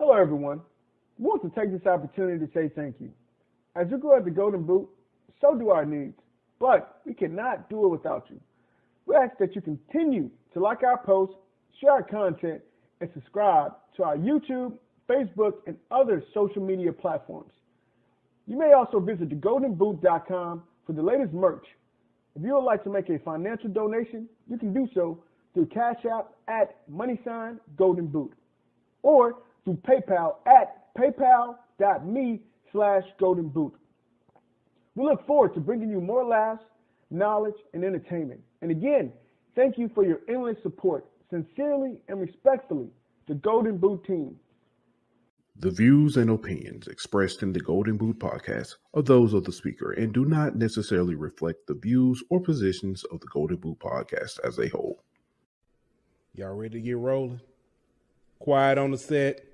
Hello, everyone. We want to take this opportunity to say thank you. As you grow at the Golden Boot, so do our needs, but we cannot do it without you. We ask that you continue to like our posts, share our content, and subscribe to our YouTube, Facebook, and other social media platforms. You may also visit thegoldenboot.com for the latest merch. If you would like to make a financial donation, you can do so through Cash App at #GoldenBoot or through PayPal at paypal.me/GoldenBoot. We look forward to bringing you more laughs, knowledge, and entertainment. And again, thank you for your endless support. Sincerely and respectfully, the Golden Boot team. The views and opinions expressed in the Golden Boot podcast are those of the speaker and do not necessarily reflect the views or positions of the Golden Boot podcast as a whole. Y'all ready to get rolling? Quiet on the set.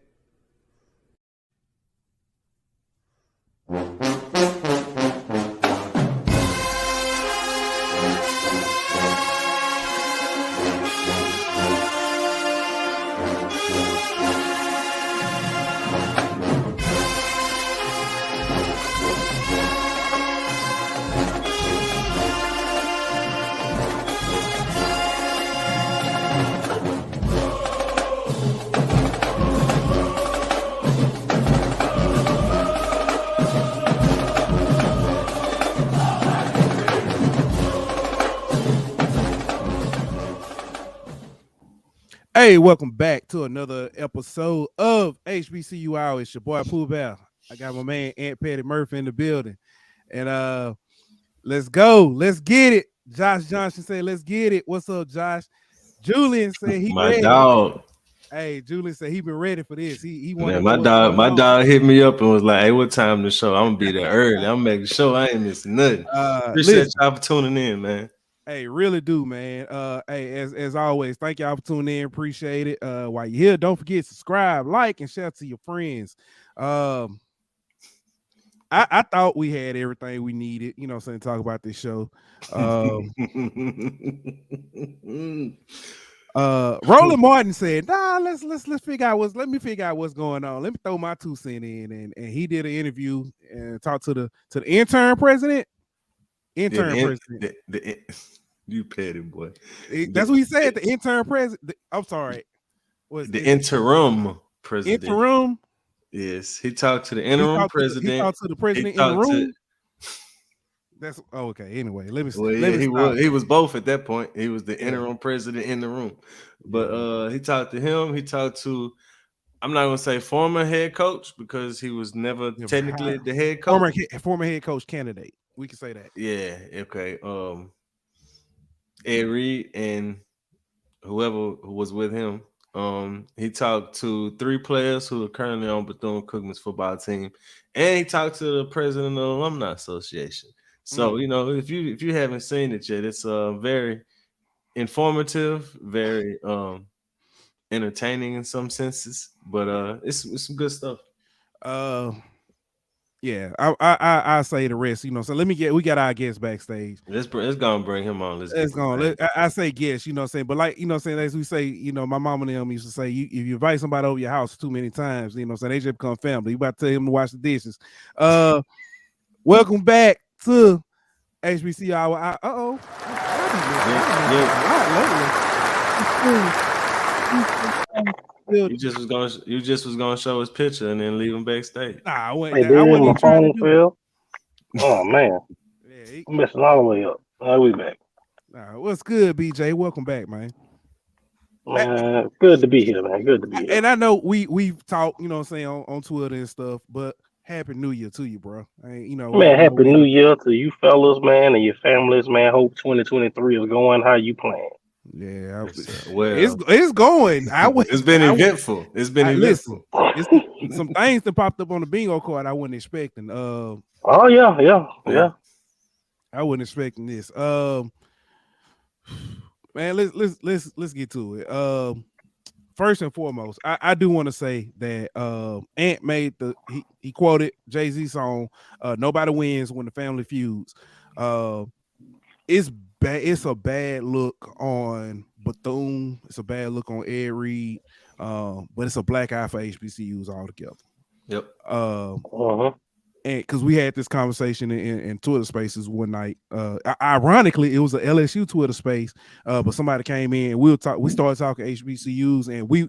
Hey, welcome back to another episode of HBCU Hour. It's your boy Pooh Bear. I got my man Aunt Patty Murphy in the building. And let's go. Let's get it. Josh Johnson said, let's get it. What's up, Josh? Julian said he my ready. dog. Hey, Julian said he been ready for this. He wanted my dog hit me up and was like, hey, what time the show? I'm gonna be there early. I'm making sure I ain't missing nothing. Appreciate y'all for tuning in, man. Hey, really do, man. Hey, as always, thank y'all for tuning in. Appreciate it. While you're here, don't forget to subscribe, like, and share to your friends. I thought we had everything we needed, you know what I'm saying, talk about this show. Roland Martin said, nah, let's figure out let me figure out what's going on. Let me throw my 2 cents in. And he did an interview and talked to the intern president. You petty boy. That's what he said. The intern president. I'm sorry. The interim president. Interim. Yes, he talked to the interim president. He talked to the president in the room. That's okay. Anyway, let me. He was both at that point. He was the interim president in the room, but he talked to him. He talked to. I'm not gonna say former head coach because he was never technically the head coach. Former head coach candidate. We can say that. Yeah. Okay. Ed Reed and whoever was with him. He talked to 3 players who are currently on Bethune-Cookman's football team, and he talked to the president of the Alumni Association. So you know, if you haven't seen it yet, it's very informative, very entertaining in some senses, but it's some good stuff. Yeah, I say the rest, you know. So we got our guest backstage. Let's gonna bring him on. I say guest, you know what I'm saying, but like, you know what I'm saying, as we say, you know, my mom and them used to say, if you invite somebody over your house too many times, you know what I'm saying, they just become family. You about to tell him to wash the dishes. Welcome back to HBC Hour. You just was gonna show his picture and then leave him backstage. Nah, I wasn't even trying to do. Oh man, I'm messing all the way up. We back. What's good, BJ? Welcome back, man. Good to be here, man. Good to be here. And I know we've talked, you know what I'm saying, on Twitter and stuff, but Happy New Year to you, bro. You know, man, Happy New Year to you fellas, man, and your families, man. Hope 2023 is going how you plan. Yeah, well, it's going. It's been eventful. It's been eventful. Listen, some things that popped up on the bingo card I wasn't expecting. Oh yeah. I wasn't expecting this. Man, let's get to it. First and foremost, I do want to say that Ant made he quoted Jay-Z song, "Nobody wins when the family feuds." It's it's a bad look on Bethune. It's a bad look on Ed Reed. But it's a black eye for HBCUs altogether. Yep. And because we had this conversation in Twitter Spaces one night. Ironically, it was an LSU Twitter Space, but somebody came in and we started talking HBCUs, and we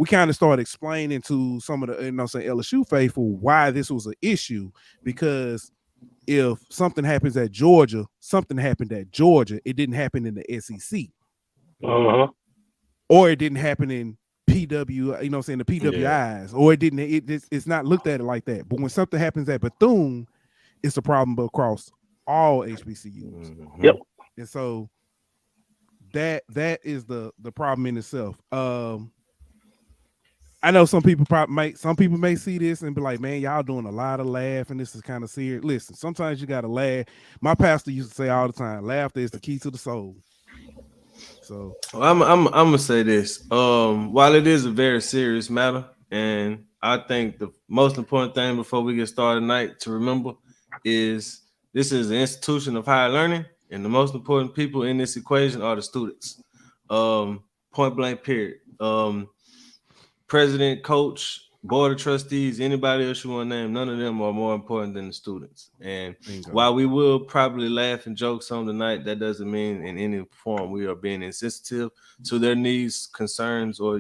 kind of started explaining to some of the LSU faithful why this was an issue, because if something happens at Georgia, something happened at Georgia. It didn't happen in the SEC, or it didn't happen in PW, the PWIs, or it didn't. It's not looked at it like that. But when something happens at Bethune, it's a problem across all HBCUs. Yep. And so that is the problem in itself. I know some people may see this and be like, man, y'all doing a lot of laughing. This is kind of serious. Listen, sometimes you gotta laugh. My pastor used to say all the time, laughter is the key to the soul. So I'm gonna say this. While it is a very serious matter, and I think the most important thing before we get started tonight to remember is this is an institution of higher learning, and the most important people in this equation are the students. Point blank, period. President, coach, board of trustees, anybody else you want to name, none of them are more important than the students. And while we will probably laugh and joke some tonight, that doesn't mean in any form we are being insensitive to their needs, concerns, or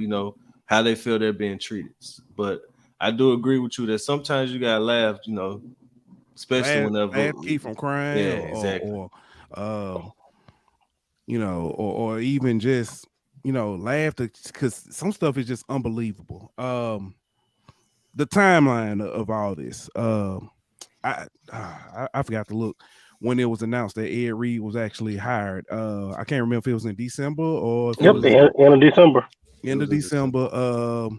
how they feel they're being treated. But I do agree with you that sometimes you gotta laugh, especially whenever keep from crying, exactly. or even just laugh, because some stuff is just unbelievable. The timeline of all this, I forgot to look when it was announced that Ed Reed was actually hired. I can't remember if it was in December or if end of December. End of December. So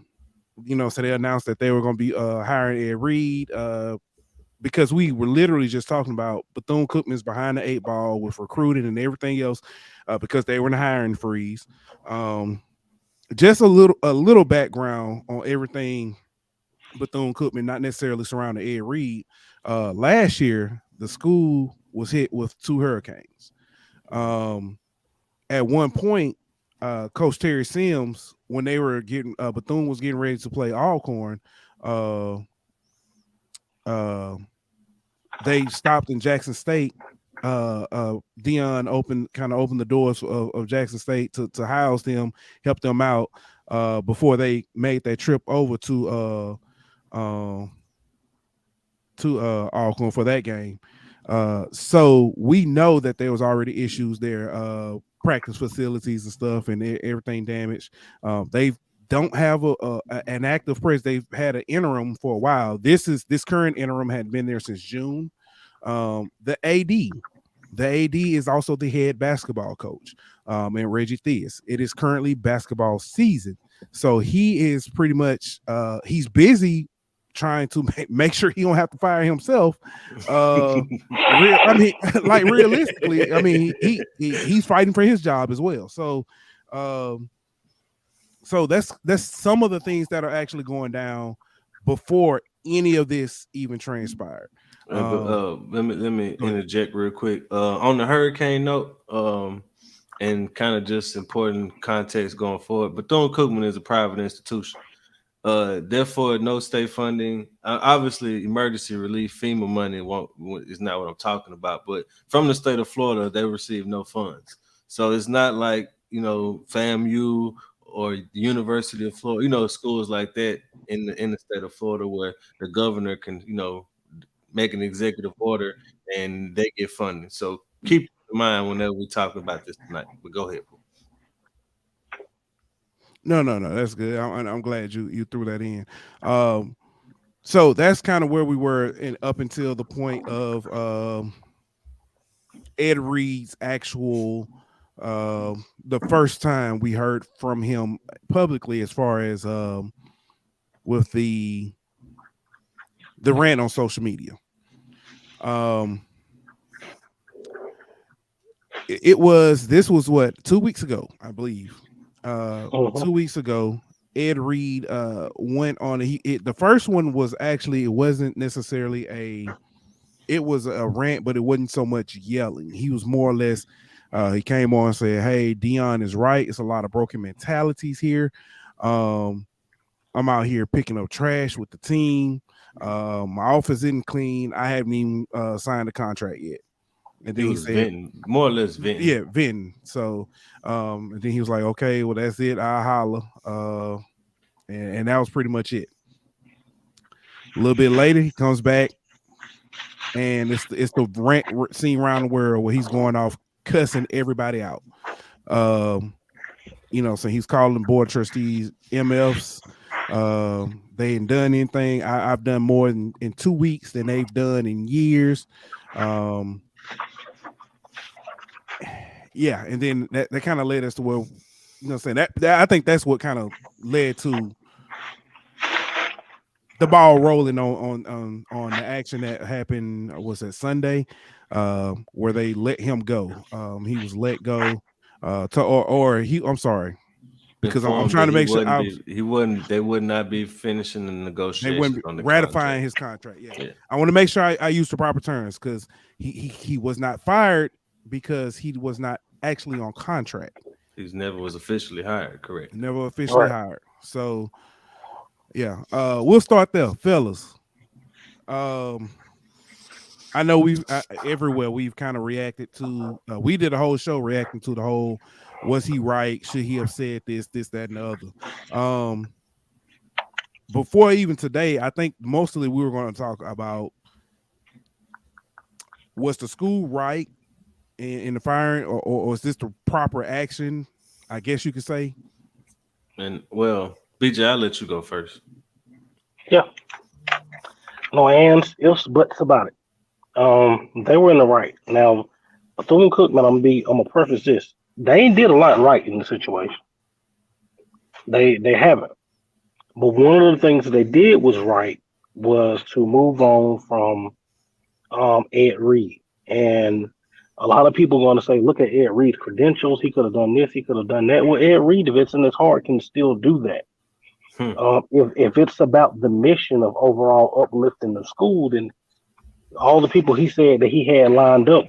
they announced that they were going to be hiring Ed Reed, because we were literally just talking about Bethune-Cookman's behind the 8 ball with recruiting and everything else, because they were in a hiring freeze. Just a little background on everything Bethune-Cookman, not necessarily surrounding Ed Reed. Last year, the school was hit with 2 hurricanes. At one point, Coach Terry Sims, when they were Bethune was getting ready to play Alcorn, they stopped in Jackson State. Dion opened the doors of Jackson State to house them, help them out before they made that trip over to Alcorn for that game. So we know that there was already issues there, practice facilities and stuff, and everything damaged. They don't have an active press. They've had an interim for a while. This current interim had been there since June. The AD is also the head basketball coach, and Reggie Theus. It is currently basketball season, so he is pretty much he's busy trying to make sure he don't have to fire himself. Realistically, he's fighting for his job as well. So that's some of the things that are actually going down before any of this even transpired. Let me interject real quick on the hurricane note, and kind of just important context going forward. Bethune-Cookman is a private institution. Therefore, no state funding. Obviously, emergency relief, FEMA money is not what I'm talking about. But from the state of Florida, they receive no funds. So it's not like FAMU or the University of Florida, schools like that in the state of Florida where the governor can, make an executive order and they get funding. So keep in mind whenever we talk about this tonight. But go ahead, bro. No, that's good. I'm glad you threw that in. So that's kind of where we were up until the point of Ed Reed's actual the first time we heard from him publicly, as far as with the rant on social media. This was what, 2 weeks ago, I believe. 2 weeks ago, Ed Reed went on. The first one was actually, it wasn't necessarily it was a rant, but it wasn't so much yelling. He was more or less. He came on and said, "Hey, Dion is right. It's a lot of broken mentalities here. I'm out here picking up trash with the team. My office isn't clean. I haven't even signed a contract yet." And then he said, venting, more or less venting. Yeah, venting. So, and then he was like, "Okay, well, that's it. I'll holler." And that was pretty much it. A little bit later, he comes back, and it's the rant scene around the world where he's going off cussing everybody out. So he's calling board of trustees MFs. They ain't done anything. I've done more in 2 weeks than they've done in years. Yeah, and then that kind of led us to where, saying that I think that's what kind of led to the ball rolling on the action that happened. Was that Sunday, where they let him go? He was let go. I'm sorry, because I'm trying to make sure they would not be finishing the negotiation. They wouldn't on the ratifying his contract. Yeah. I want to make sure I use the proper terms, because he was not fired because he was not actually on contract. He never was officially hired. Correct. Never officially hired. So yeah, we'll start there, fellas. I know we've everywhere we've kind of reacted to. We did a whole show reacting to the whole. Was he right? Should he have said this, that, and the other? Before even today, I think mostly we were going to talk about, was the school right in the firing, or is this the proper action? I guess you could say. And well, BJ, I'll let you go first. Yeah. No ands, ifs, buts about it. They were in the right. Now, Bethune-Cookman, I'm gonna preface this. They ain't did a lot right in the situation. They haven't. But one of the things that they did was right was to move on from Ed Reed. And a lot of people are going to say, look at Ed Reed's credentials. He could have done this. He could have done that. Well, Ed Reed, if it's in his heart, can still do that. If it's about the mission of overall uplifting the school, then all the people he said that he had lined up,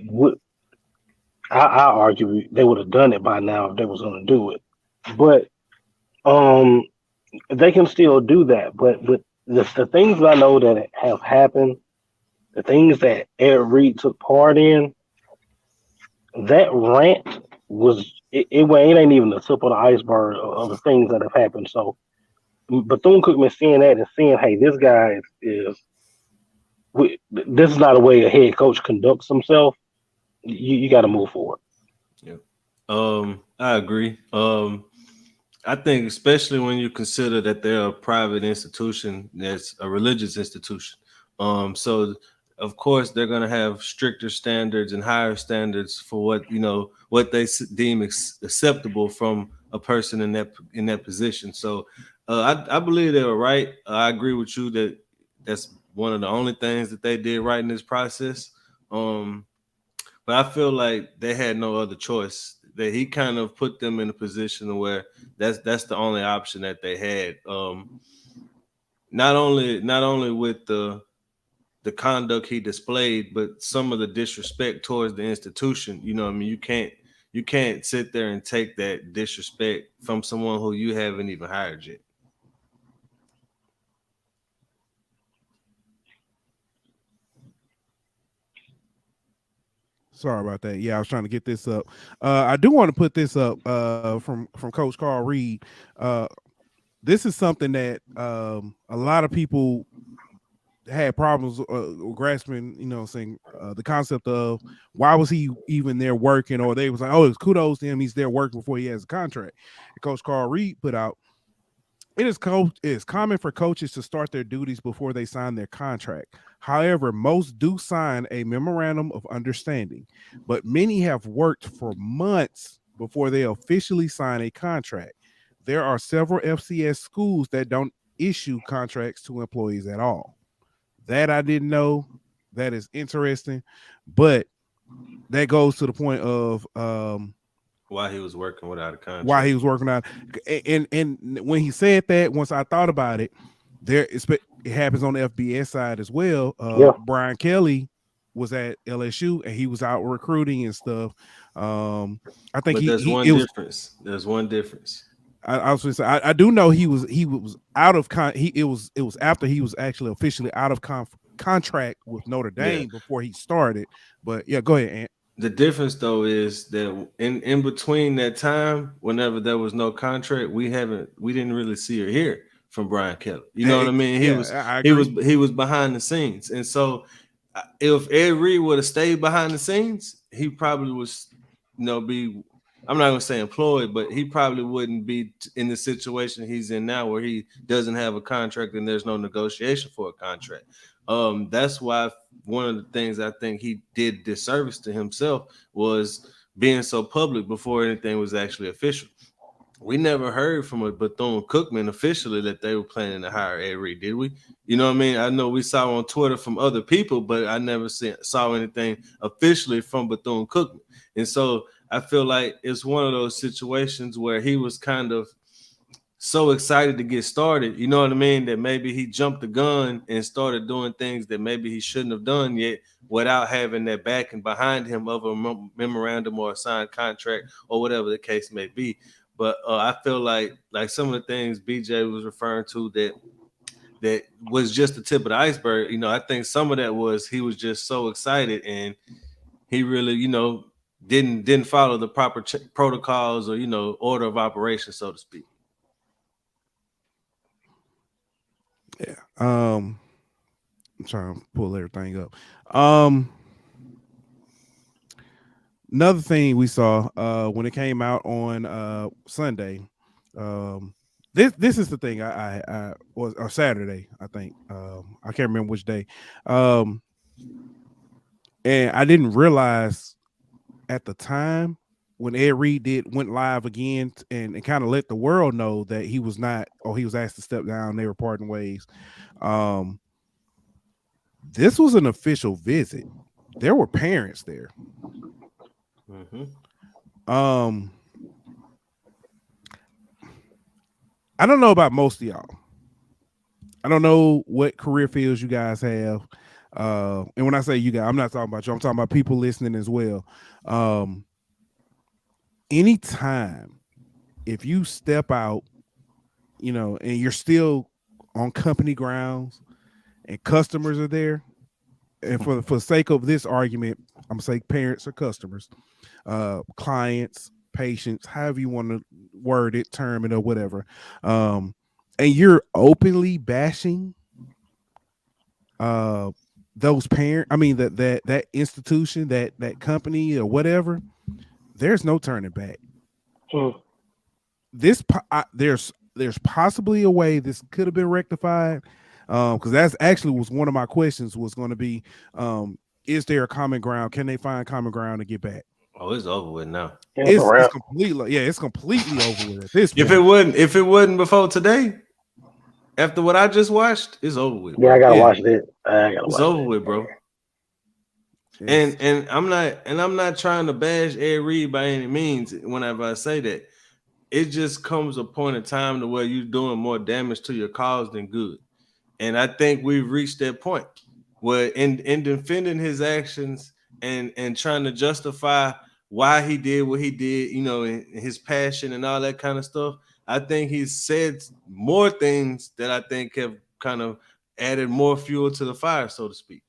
I argue they would have done it by now if they was going to do it. But they can still do that. But the things that I know that have happened, the things that Ed Reed took part in, that rant it ain't even the tip of the iceberg of the things that have happened. So Bethune-Cookman seeing that and seeing, hey, this guy this is not a way a head coach conducts himself. You got to move forward. Yeah, I agree. I think especially when you consider that they're a private institution, that's a religious institution. So of course they're going to have stricter standards and higher standards for what they deem acceptable from a person in that position. So I believe they were right. I agree with you that that's one of the only things that they did right in this process. But I feel like they had no other choice. That he kind of put them in a position where that's the only option that they had. Not only with the conduct he displayed, but some of the disrespect towards the institution. You can't sit there and take that disrespect from someone who you haven't even hired yet. Sorry about that. Yeah, I was trying to get this up. I do want to put this up from Coach Carl Reed. This is something that a lot of people had problems grasping, saying the concept of why was he even there working, or they was like, oh, it's kudos to him, he's there working before he has a contract. And Coach Carl Reed put out, it is common for coaches to start their duties before they sign their contract. However, most do sign a memorandum of understanding, but many have worked for months before they officially sign a contract. There are several FCS schools that don't issue contracts to employees at all. That I didn't know. That is interesting, but that goes to the point of why he was working without a contract. Why he was working out, and when he said that, once I thought about it, it happens on the FBS side as well. Brian Kelly was at LSU and he was out recruiting and stuff. I think But there's one difference. There's one difference. I was gonna say, I do know he was out of it was after he was actually officially out of contract with Notre Dame before he started. But yeah, go ahead, Ant. The difference though is that in between that time, whenever there was no contract, we didn't really see or hear from Brian Kelly. You know what I mean? He was behind the scenes, and so if Ed Reed would have stayed behind the scenes, he probably was, be. I'm not gonna say employed, but he probably wouldn't be in the situation he's in now, where he doesn't have a contract and there's no negotiation for a contract. That's why one of the things I think he did disservice to himself was being so public before anything was actually official. We never heard from a Bethune-Cookman officially that they were planning to hire Ed Reed, did we? You know what I mean? I know we saw on Twitter from other people, but I never saw anything officially from Bethune-Cookman. And so I feel like it's one of those situations where he was kind of so excited to get started, you know what I mean, that maybe he jumped the gun and started doing things that maybe he shouldn't have done yet without having that backing behind him of a memorandum or a signed contract or whatever the case may be. But I feel like some of the things BJ was referring to that was just the tip of the iceberg. I think some of that was he was just so excited and he really, didn't follow the proper protocols or order of operations, so to speak. Yeah. I'm trying to pull everything up. Another thing we saw when it came out on Sunday. This is the thing I was, or Saturday, I think. I can't remember which day. And I didn't realize at the time when Ed Reed went live again and kind of let the world know that he was not, or he was asked to step down, they were parting ways. This was an official visit. There were parents there. Mm-hmm. I don't know about most of y'all. I don't know what career fields you guys have. And when I say you guys, I'm not talking about you. I'm talking about people listening as well. Anytime if you step out, and you're still on company grounds and customers are there, and for the sake of this argument, I'm gonna say parents or customers, clients, patients, however you want to word it, term it, or whatever, and you're openly bashing those parents, that institution, that company or whatever, there's no turning back. There's possibly a way this could have been rectified, because that's actually was one of my questions was going to be, is there a common ground? Can they find common ground to get back? Oh, it's over with now. It's completely over with at this point. If it wasn't before today, after what I just watched, it's over with. Yeah, I gotta watch it. It's over with, bro. Yes. And I'm not trying to bash Ed Reed by any means. Whenever I say that, it just comes a point in time to where you're doing more damage to your cause than good. And I think we've reached that point where in defending his actions and trying to justify why he did what he did, and his passion and all that kind of stuff, I think he's said more things that I think have kind of added more fuel to the fire, so to speak.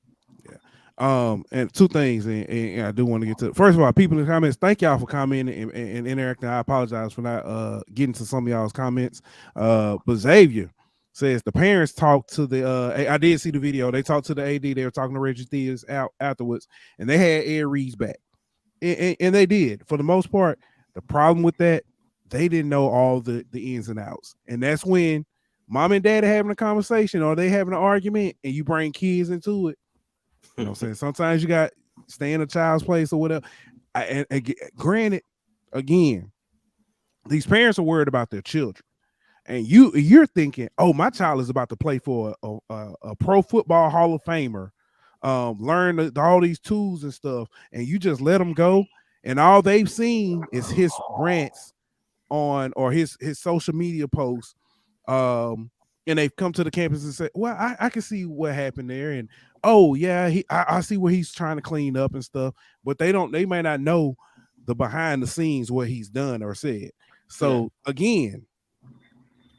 Yeah. And two things, and I do want to get to. First of all, people in the comments, thank y'all for commenting and interacting. I apologize for not getting to some of y'all's comments. But Xavier says the parents talked to the. I did see the video. They talked to the AD. They were talking to Reggie Theus afterwards, and they had Ed Reed's back, and they did for the most part. The problem with that, they didn't know all the ins and outs, and that's when mom and dad are having a conversation or they having an argument, and you bring kids into it. You know what I'm saying? Sometimes you got stay in a child's place or whatever. And granted, again, these parents are worried about their children. And you're thinking, oh, my child is about to play for a pro football Hall of Famer, learn all these tools and stuff, and you just let them go. And all they've seen is his rants on or his social media posts and they've come to the campus and said, well, I can see what happened there. And oh yeah, I see where he's trying to clean up and stuff, but they may not know the behind the scenes what he's done or said. So again,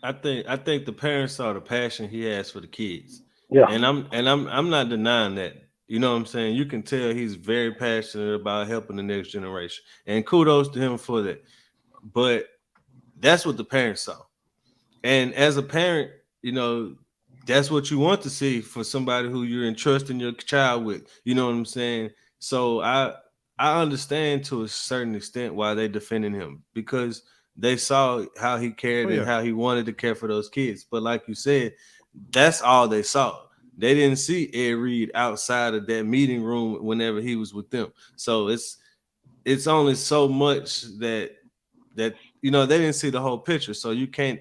I think the parents saw the passion he has for the kids. Yeah. And I'm not denying that. You know what I'm saying? You can tell he's very passionate about helping the next generation. And kudos to him for that. But that's what the parents saw. And as a parent, you know, that's what you want to see for somebody who you're entrusting your child with. You know what I'm saying? So I understand to a certain extent why they defending him, because they saw how he cared and how he wanted to care for those kids. But like you said, that's all they saw. They didn't see Ed Reed outside of that meeting room whenever he was with them. So it's only so much that you know, they didn't see the whole picture. So you can't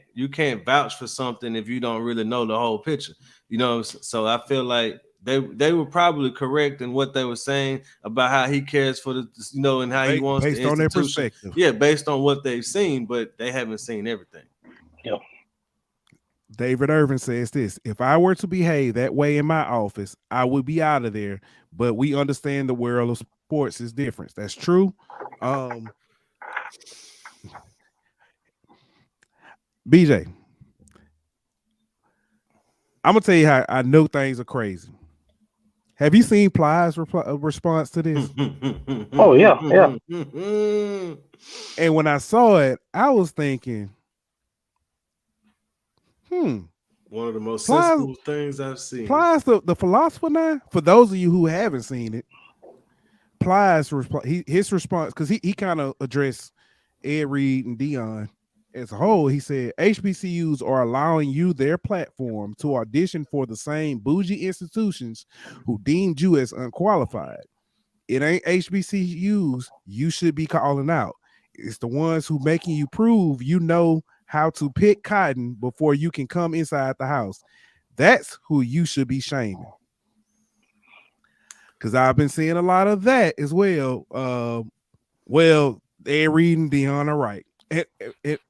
vouch for something if you don't really know the whole picture. You know, so I feel like they were probably correct in what they were saying about how he cares for the, you know, and how he wants based the on their institution. perspective. Yeah, based on what they've seen, but they haven't seen everything. Yeah. David Irvin says this: if I were to behave that way in my office, I would be out of there. But we understand the world of sports is different. That's true. BJ, I'm gonna tell you how I know things are crazy. Have you seen Ply's response to this? Oh yeah. And when I saw it, I was thinking, one of the most sensible things I've seen. Ply's the philosopher now. For those of you who haven't seen it, Ply's his response, because he kind of addressed Ed Reed and Dion as a whole. He said HBCUs are allowing you their platform to audition for the same bougie institutions who deemed you as unqualified. It ain't HBCUs you should be calling out. It's the ones who making you prove you know how to pick cotton before you can come inside the house. That's who you should be shaming. Because I've been seeing a lot of that as well. Well, they're reading Dion are right.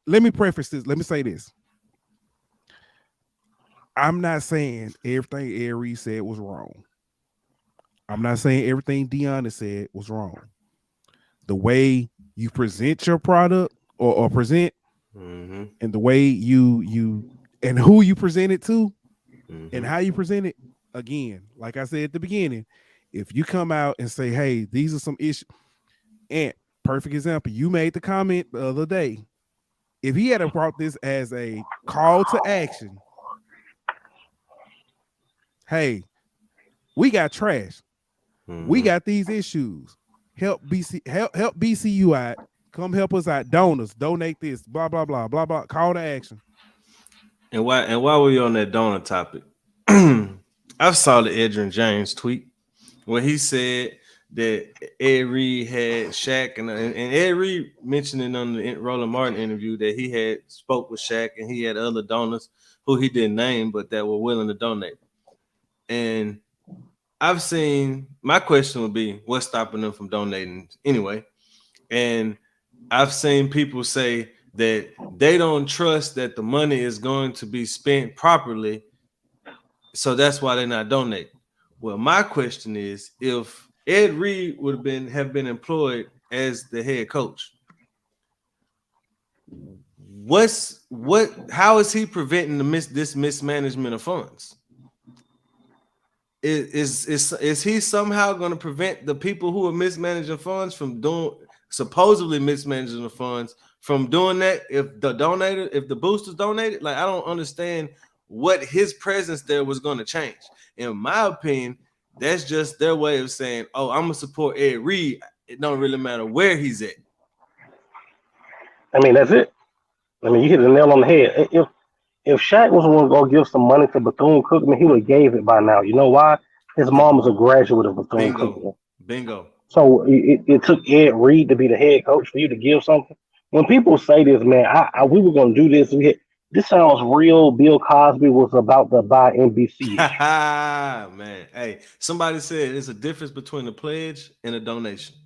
Let me preface this. Let me say this. I'm not saying everything Ed Reed said was wrong. I'm not saying everything Dion said was wrong. The way you present your product or present, and the way you and who you present it to, and how you present it, again, like I said at the beginning, if you come out and say, hey, these are some issues, and perfect example, you made the comment the other day. If he had brought this as a call to action, hey, we got trash. We got these issues. Help BCU out. Come help us out. Donors, donate this. Blah blah blah blah blah. Call to action. And while we're on that donor topic, I saw the Edrin James tweet where he said that Ed Reed had Shaq and Ed Reed mentioned it on the Roland Martin interview that he had spoke with Shaq and he had other donors who he didn't name but that were willing to donate. And I've seen, my question would be, what's stopping them from donating anyway? And I've seen people say that they don't trust that the money is going to be spent properly, so that's why they're not donating. Well, my question is, if Ed Reed would have been employed as the head coach, how is he preventing this mismanagement of funds? Is he somehow going to prevent the people who are mismanaging funds from supposedly mismanaging the funds from doing that if the boosters donated? Like, I don't understand what his presence there was going to change. In my opinion, that's just their way of saying, oh, I'm gonna support Ed Reed. It don't really matter where he's at. I mean, that's it. I mean, you hit the nail on the head. If Shaq was going to go give some money to Bethune-Cookman, he would have gave it by now. You know why? His mom was a graduate of Bethune-Cookman. Bingo. So it took Ed Reed to be the head coach for you to give something. When people say this, man, we were going to do this. This sounds real. Bill Cosby was about to buy NBC. Man, hey, somebody said there's a difference between a pledge and a donation.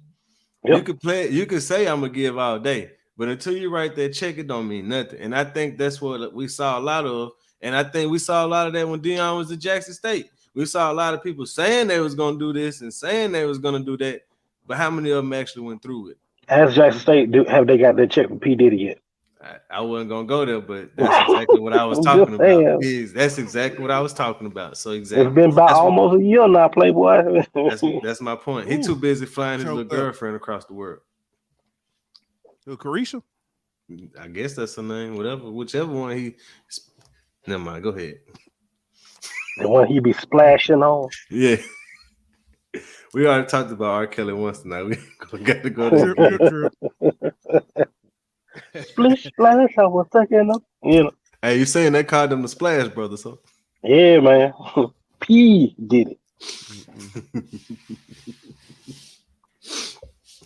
Yep. You could say I'm gonna give all day, but until you write that check, it don't mean nothing. And I think that's what we saw a lot of And I think we saw a lot of that when Deion was at Jackson State. We saw a lot of people saying they was going to do this and saying they was going to do that, but how many of them actually went through it? As Jackson State, have they got their check from P. Diddy yet? I wasn't gonna go there, but that's exactly what I was talking about. That's exactly what I was talking about. So exactly, it's been about almost a year now, Playboy. that's my point. He too busy flying his little girlfriend across the world. Carisha? I guess that's her name. Whichever one he. Never mind. Go ahead. The one he be splashing on. Yeah. We already talked about R. Kelly once tonight. We got to go to Splish splash, I was thinking of, Hey, you saying they called them the Splash Brothers, huh? Yeah, man. P did it.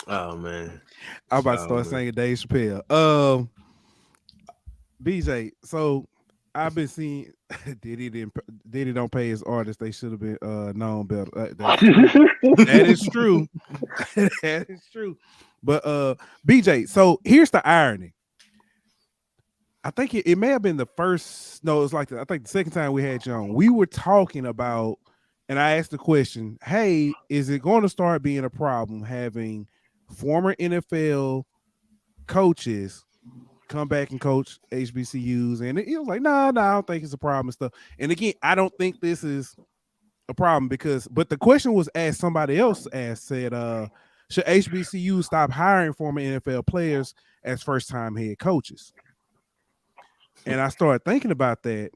Oh man. I'm about to start singing Dave Chappelle. BJ, so I've been seeing Diddy don't pay his artists. They should have been known better. That is true. That is true. But BJ, so here's the irony. I think it may have been the first. No, it was like I think the second time we had you on. We were talking about, and I asked the question, "Hey, is it going to start being a problem having former NFL coaches come back and coach HBCUs?" And it was like, no, I don't think it's a problem and stuff. And again, I don't think this is a problem but the question was asked, somebody else said, should HBCU stop hiring former NFL players as first-time head coaches? And I started thinking about that,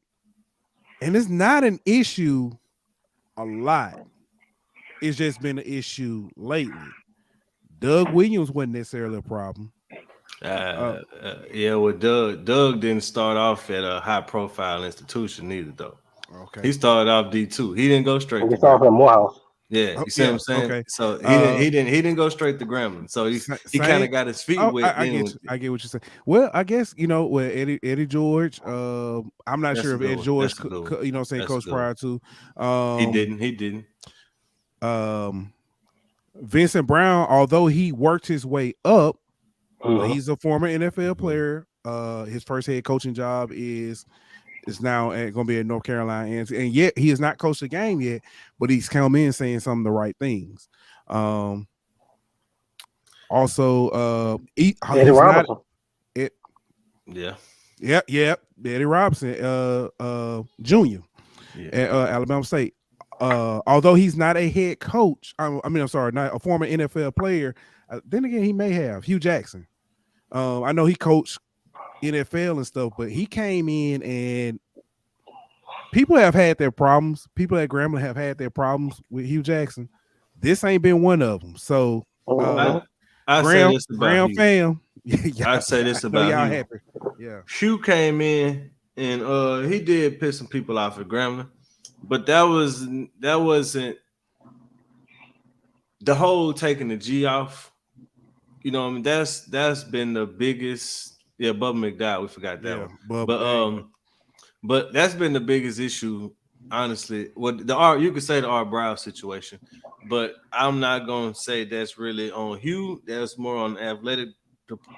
and it's not an issue a lot. It's just been an issue lately. Doug Williams wasn't necessarily a problem. Yeah, well, Doug didn't start off at a high-profile institution either, though. Okay, he started off D2. He didn't go straight. He started from Morehouse. Yeah, you see what I'm saying? Okay. So he didn't go straight to Grambling. So he kind of got his feet wet. I get what you're saying. Well, I guess Eddie George. I'm not sure if Eddie George coached prior to. He didn't. Vincent Brown, although he worked his way up, he's a former NFL player. His first head coaching job is now going to be at North Carolina, and yet he has not coached a game yet, but he's come in saying some of the right things. Also, Eddie Robinson. Eddie Robinson, Jr. at Alabama State. Although he's not a head coach, not a former NFL player. Then again, he may have Hugh Jackson. I know he coached NFL and stuff, but he came in and people have had their problems. People at Grambling have had their problems with Hugh Jackson. This ain't been one of them. So I say this about fam. I say this about y'all Hugh. happy. Yeah. Hugh came in and he did piss some people off at Grambling, but that wasn't the whole taking the G off. You know what I mean? That's been the biggest. Yeah, Bubba McDowell, we forgot that one. But that's been the biggest issue, honestly. You could say the Art Brown situation, but I'm not gonna say that's really on Hugh. That's more on the athletic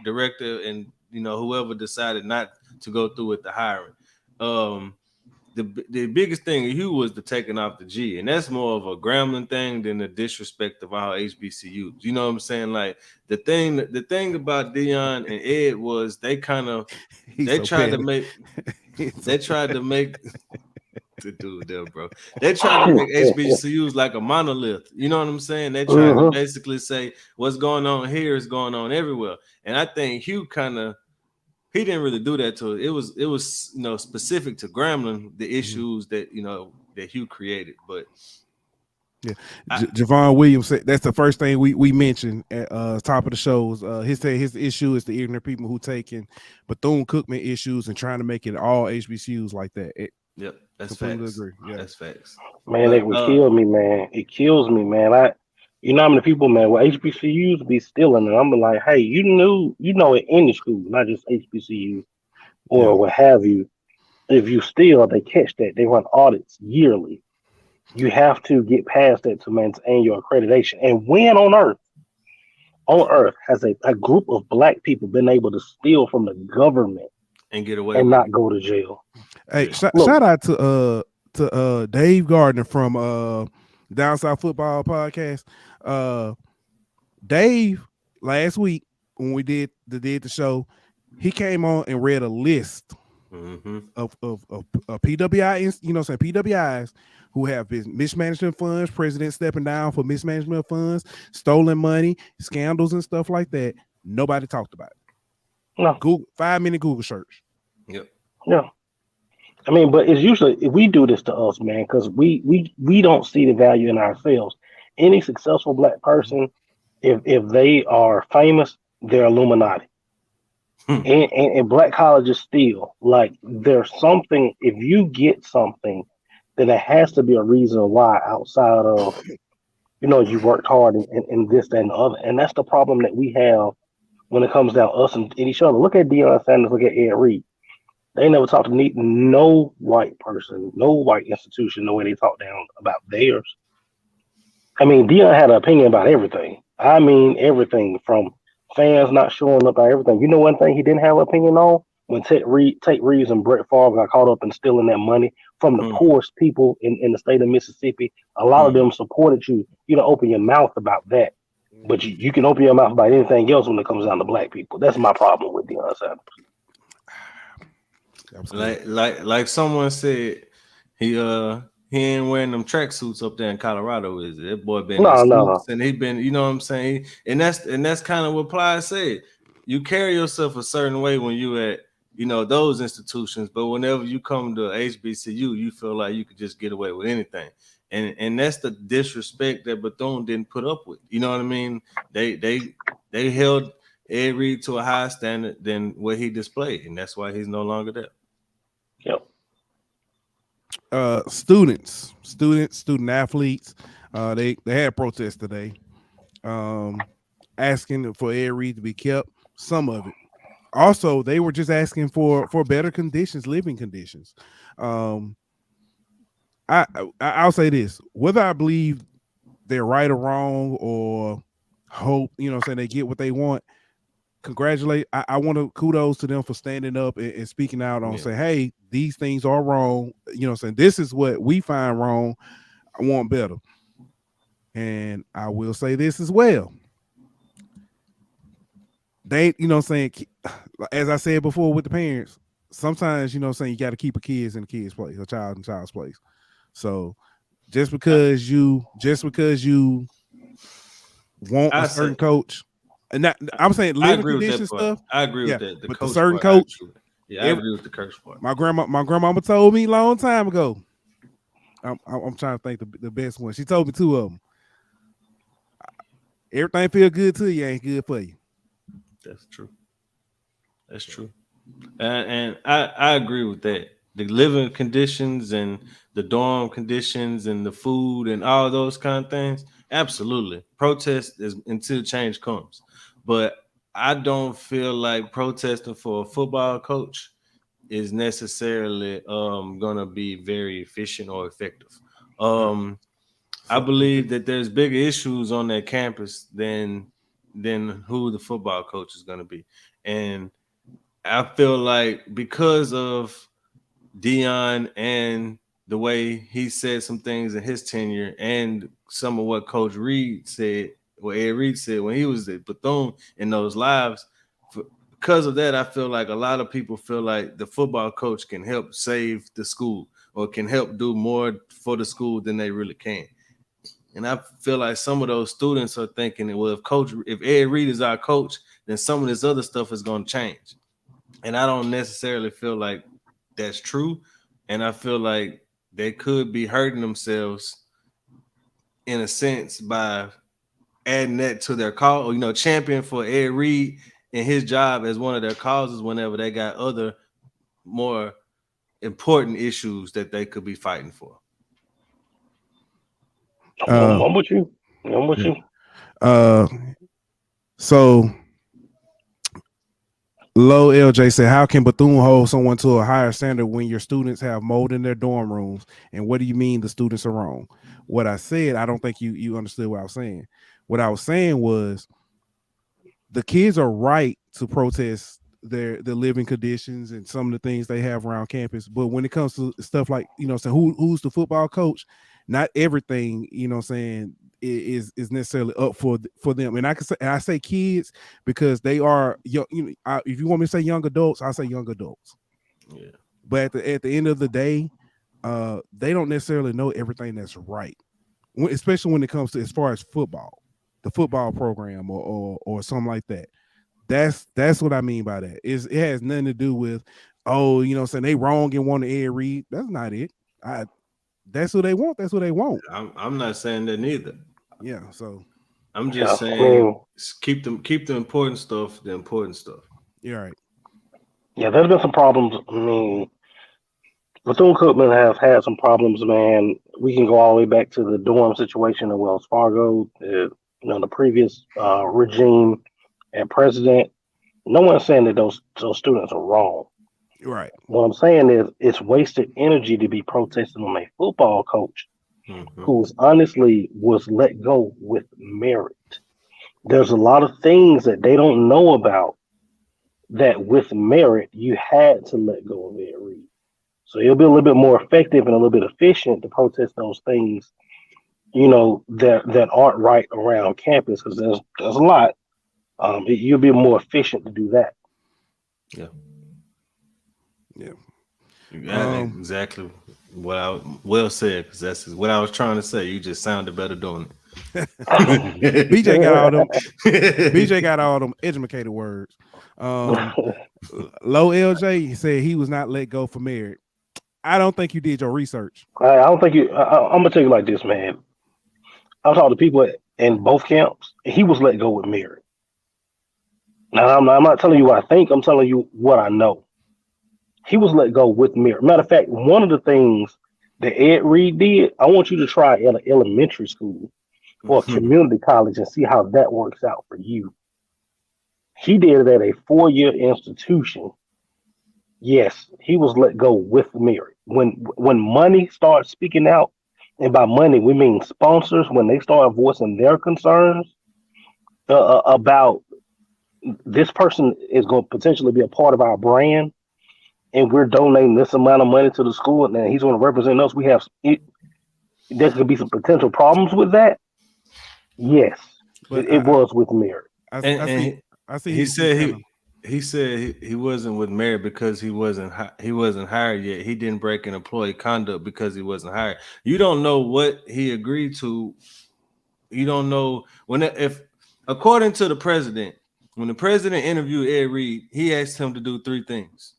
director and whoever decided not to go through with the hiring. The biggest thing of Hugh was the taking off the G, and that's more of a Grambling thing than the disrespect of our HBCUs. You know what I'm saying? Like the thing about Deion and Ed was they tried to make the dude there, bro. They tried to make HBCUs like a monolith. You know what I'm saying? They tried to basically say what's going on here is going on everywhere. And I think Hugh he didn't really do that to it. It was specific to Grambling, the issues that that Hugh created. But yeah, Javon Williams said that's the first thing we mentioned at top of the shows. His issue is the ignorant people who taking Bethune-Cookman issues and trying to make it all HBCUs like that. Yep, that's facts. Agree. Yeah. That's facts. Man, it would kill me, man. It kills me, man. How many people, man, with HBCUs be stealing it. I'm like, hey, at any school, not just HBCU or what have you. If you steal, they catch that. They run audits yearly. You have to get past that to maintain your accreditation. And when on earth has a group of black people been able to steal from the government and get away and not go to jail? Hey, Look. shout out to Dave Gardner from Down South Football Podcast. Dave last week when we did the show, he came on and read a list of PWI, you know, saying PWIs who have been mismanagement funds, president stepping down for mismanagement of funds, stolen money, scandals and stuff like that. Nobody talked about it. No. Google 5-minute Google search. Yep. Yeah. I mean, but it's usually we do this to us, man, because we don't see the value in ourselves. Any successful black person, if they are famous, they're Illuminati. And black colleges still like there's something. If you get something, then it has to be a reason why outside of you worked hard and this, that, and the other. And that's the problem that we have when it comes down to us and each other. Look at Deion Sanders. Look at Ed Reed. They never talked to no white person, no white institution, the way they talk down about theirs. I mean, Deion had an opinion about everything. I mean, everything from fans not showing up at everything. You know, one thing he didn't have an opinion on when Tate Reeves and Brett Favre got caught up in stealing that money from the poorest people in the state of Mississippi. A lot of them supported you. You don't open your mouth about that, but you can open your mouth about anything else when it comes down to black people. That's my problem with Deion Sanders. Like someone said, he ain't wearing them tracksuits up there in Colorado, is it? That boy been no. And he been, you know what I'm saying? And that's kind of what Ply said. You carry yourself a certain way when you at, those institutions, but whenever you come to HBCU, you feel like you could just get away with anything. And that's the disrespect that Bethune didn't put up with. You know what I mean? They held Ed Reed to a higher standard than what he displayed, and that's why he's no longer there. Yep. Student athletes, they had protests today, asking for Ed Reed to be kept. Some of it. Also, they were just asking for better conditions, living conditions. I'll say this: whether I believe they're right or wrong, or hope saying they get what they want, I want to kudos to them for standing up and speaking out on say, hey, these things are wrong. Saying this is what we find wrong. I want better. And I will say this as well. They, saying, as I said before with the parents, sometimes, saying you got to keep a kid in a kid's place, a child in child's place. So just because you want a certain coach, and that, I'm saying living condition stuff. I agree with that. But the certain coach, I agree with the coach part. My grandmama told me a long time ago. I'm trying to think the best one. She told me 2 of them. Everything feel good to you ain't good for you. That's true. That's true. And I agree with that. The living conditions and the dorm conditions and the food and all those kind of things, absolutely. Protest is until change comes. But I don't feel like protesting for a football coach is necessarily gonna be very efficient or effective. I believe that there's bigger issues on that campus than who the football coach is gonna be. And I feel like because of Deion and the way he said some things in his tenure and some of what Coach Reed said, what Ed Reed said when he was at Bethune in those lives, because of that, I feel like a lot of people feel like the football coach can help save the school or can help do more for the school than they really can. And I feel like some of those students are thinking, well, if Ed Reed is our coach, then some of this other stuff is going to change. And I don't necessarily feel like that's true. And I feel like they could be hurting themselves in a sense by adding that to their call, champion for Ed Reed and his job as one of their causes whenever they got other more important issues that they could be fighting for. I'm with you. So Low LJ said, how can Bethune hold someone to a higher standard when your students have mold in their dorm rooms? And what do you mean the students are wrong? What I said, I don't think you understood what I was saying. What I was saying was the kids are right to protest their living conditions and some of the things they have around campus. But when it comes to stuff like, so who's the football coach, not everything, is necessarily up for them. And I say kids because they are young. If you want me to say young adults, I say young adults. Yeah. But at the end of the day, they don't necessarily know everything that's right, especially when it comes to as far as football, the football program or something like that. That's what I mean by that. It has nothing to do with, saying they wrong and want to Ed Reed. That's not it. That's what they want. That's what they want. I'm not saying that neither. Yeah. So I'm just saying keep the important stuff. You're right. Yeah, there's been some problems. I mean, Bethune-Cookman have had some problems, man. We can go all the way back to the dorm situation in Wells Fargo. The previous regime and president. No one's saying that those students are wrong. Right. What I'm saying is it's wasted energy to be protesting on a football coach who honestly was let go with merit. There's a lot of things that they don't know about that with merit you had to let go of Ed Reed. So it'll be a little bit more effective and a little bit efficient to protest those things, that aren't right around campus, because there's a lot. You'll be more efficient to do that. Yeah. Yeah. Exactly well said, because that's what I was trying to say. You just sounded better doing it. BJ got all them. BJ got all them educated words. Low LJ said he was not let go for merit. I don't think you did your research. I don't think you. I'm gonna tell you like this, man. I've talked to people in both camps. He was let go with merit. Now I'm not telling you what I think. I'm telling you what I know. He was let go with merit. Matter of fact, one of the things that Ed Reed did, I want you to try at an elementary school or a community college and see how that works out for you. He did it at a 4-year institution. Yes, he was let go with merit. When money starts speaking out, and by money we mean sponsors, when they start voicing their concerns about this person is going to potentially be a part of our brand, and we're donating this amount of money to the school, and then he's going to represent us. There could be some potential problems with that. Yes, it was with merit. I see. He said he wasn't with merit because he wasn't hired yet. He didn't break an employee conduct because he wasn't hired. You don't know what he agreed to. You don't know if according to the president, when the president interviewed Ed Reed, he asked him to do 3 things.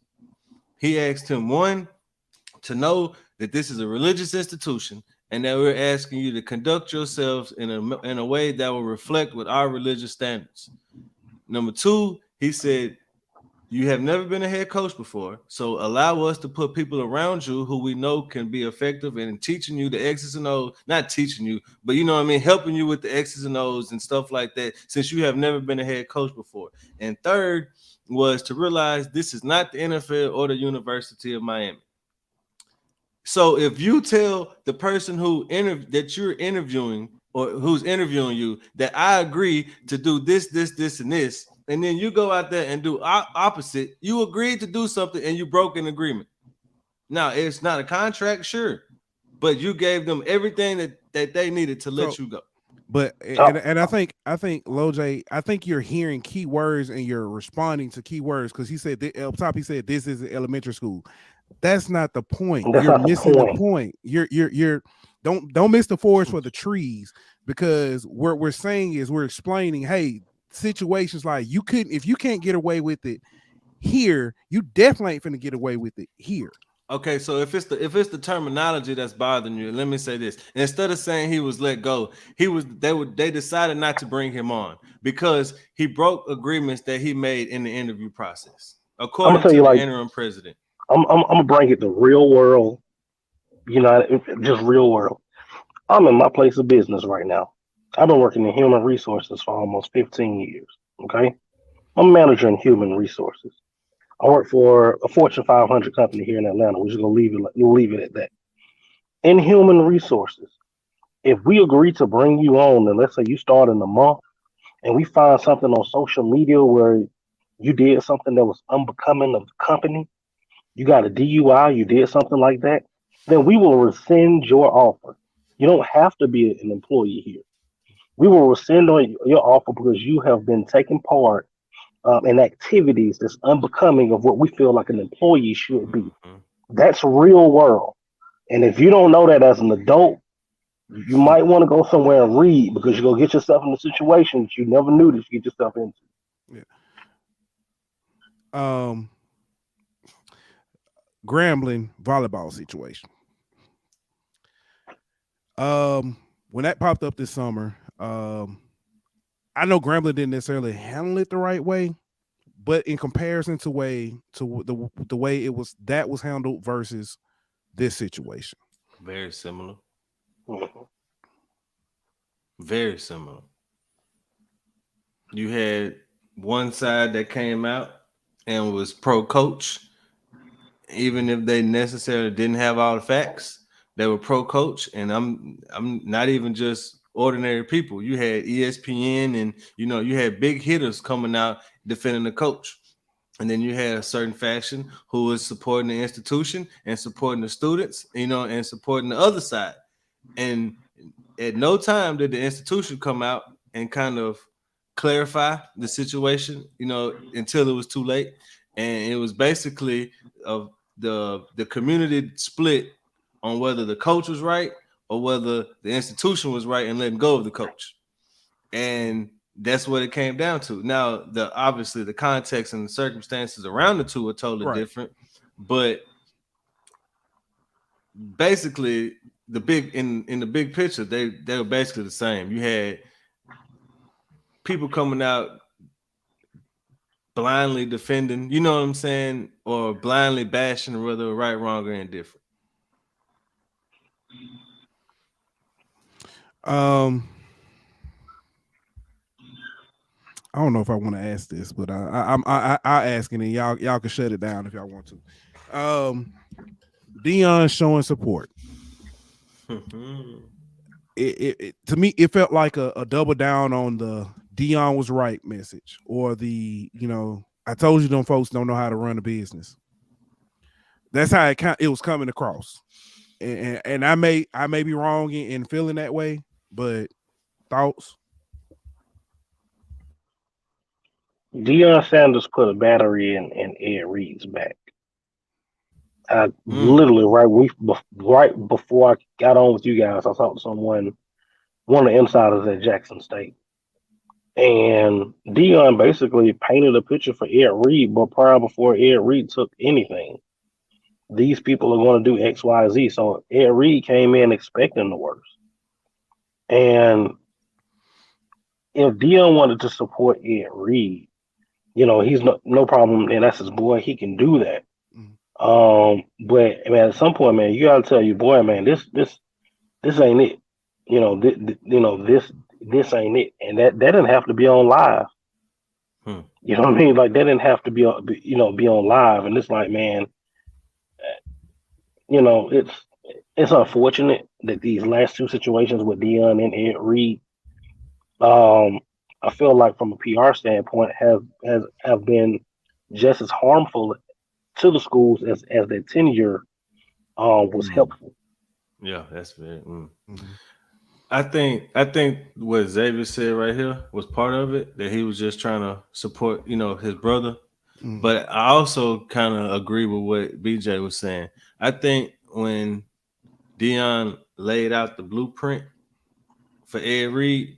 He asked him, 1, to know that this is a religious institution and that we're asking you to conduct yourselves in a way that will reflect with our religious standards. Number 2, he said, you have never been a head coach before, so allow us to put people around you who we know can be effective in teaching you the X's and O's, not teaching you, but helping you with the X's and O's and stuff like that, since you have never been a head coach before. And 3rd was to realize this is not the NFL or the University of Miami. So if you tell the person that you're interviewing or who's interviewing you that I agree to do this, and this, and then you go out there and do opposite, you agreed to do something and you broke an agreement. Now, it's not a contract, sure, but you gave them everything that they needed to let you go. But and I think Loj, I think you're hearing key words and you're responding to key words, because he said up top, he said this is an elementary school. That's not the point. You're missing the point. You're don't miss the forest for the trees, because what we're saying is we're explaining, hey, situations like if you can't get away with it here, you definitely ain't finna get away with it here. Okay, so if it's the terminology that's bothering you, let me say this: instead of saying he was let go, they decided not to bring him on because he broke agreements that he made in the interview process, according to the interim president. I'm gonna bring it to real world, just real world. I'm in my place of business right now. I've been working in human resources for almost 15 years. Okay, I'm a manager in human resources. I work for a Fortune 500 company here in Atlanta. We're just gonna leave it at that. In human resources, if we agree to bring you on, and let's say you start in a month, and we find something on social media where you did something that was unbecoming of the company, you got a DUI, you did something like that, then we will rescind your offer. You don't have to be an employee here. We will rescind on your offer because you have been taking part in activities that's unbecoming of what we feel like an employee should be. Mhm. That's real world. And if you don't know that as an adult, you might want to go somewhere and read because you're gonna get yourself in a situation that you never knew that you get yourself into. Yeah. Um, Grambling volleyball situation. When that popped up this summer, I know Grambling didn't necessarily handle it the right way, but in comparison to the way that was handled versus this situation, Very similar. Mhm. Very similar. You had one side that came out and was pro coach, even if they necessarily didn't have all the facts. They were pro coach, and I'm not even just ordinary people. You had ESPN, and you had big hitters coming out defending the coach. And then you had a certain faction who was supporting the institution and supporting the students, and supporting the other side. And at no time did the institution come out and kind of clarify the situation, until it was too late. And it was basically of the community split on whether the coach was right or whether the institution was right and letting go of the coach. And that's what it came down to. Now, obviously the context and the circumstances around the two are totally different, but basically the big in the big picture, they were basically the same. You had people coming out blindly defending, you know what I'm saying, or blindly bashing whether right, wrong, or indifferent. I don't know if I want to ask this, but I ask it, and y'all can shut it down if y'all want to. Dion showing support. To me, it felt like a double down on the Dion was right message, or the I told you them folks don't know how to run a business. That's how it was coming across, and I may be wrong in feeling that way, but thoughts. Deion Sanders put a battery in Ed Reed's back. I literally right before I got on with you guys, I talked to someone, one of the insiders at Jackson State, and Dion basically painted a picture for Ed Reed, but prior before Ed Reed took anything, these people are going to do X, Y, Z. So Ed Reed came in expecting the worst, and if Dion wanted to support Ed Reed, he's no problem, and that's his boy. He can do that. But man, at some point, man, you gotta tell your boy, man, this ain't it. This ain't it, and that didn't have to be on live. You know what I mean? Like that didn't have to be on live, and it's like, man, it's unfortunate that these last two situations with Dion and Ed Reed, I feel like from a PR standpoint have been just as harmful to the schools as their tenure was helpful. Yeah, that's very. I think what Xavier said right here was part of it, that he was just trying to support, his brother. But I also kind of agree with what BJ was saying. I think when Dion laid out the blueprint for Ed Reed,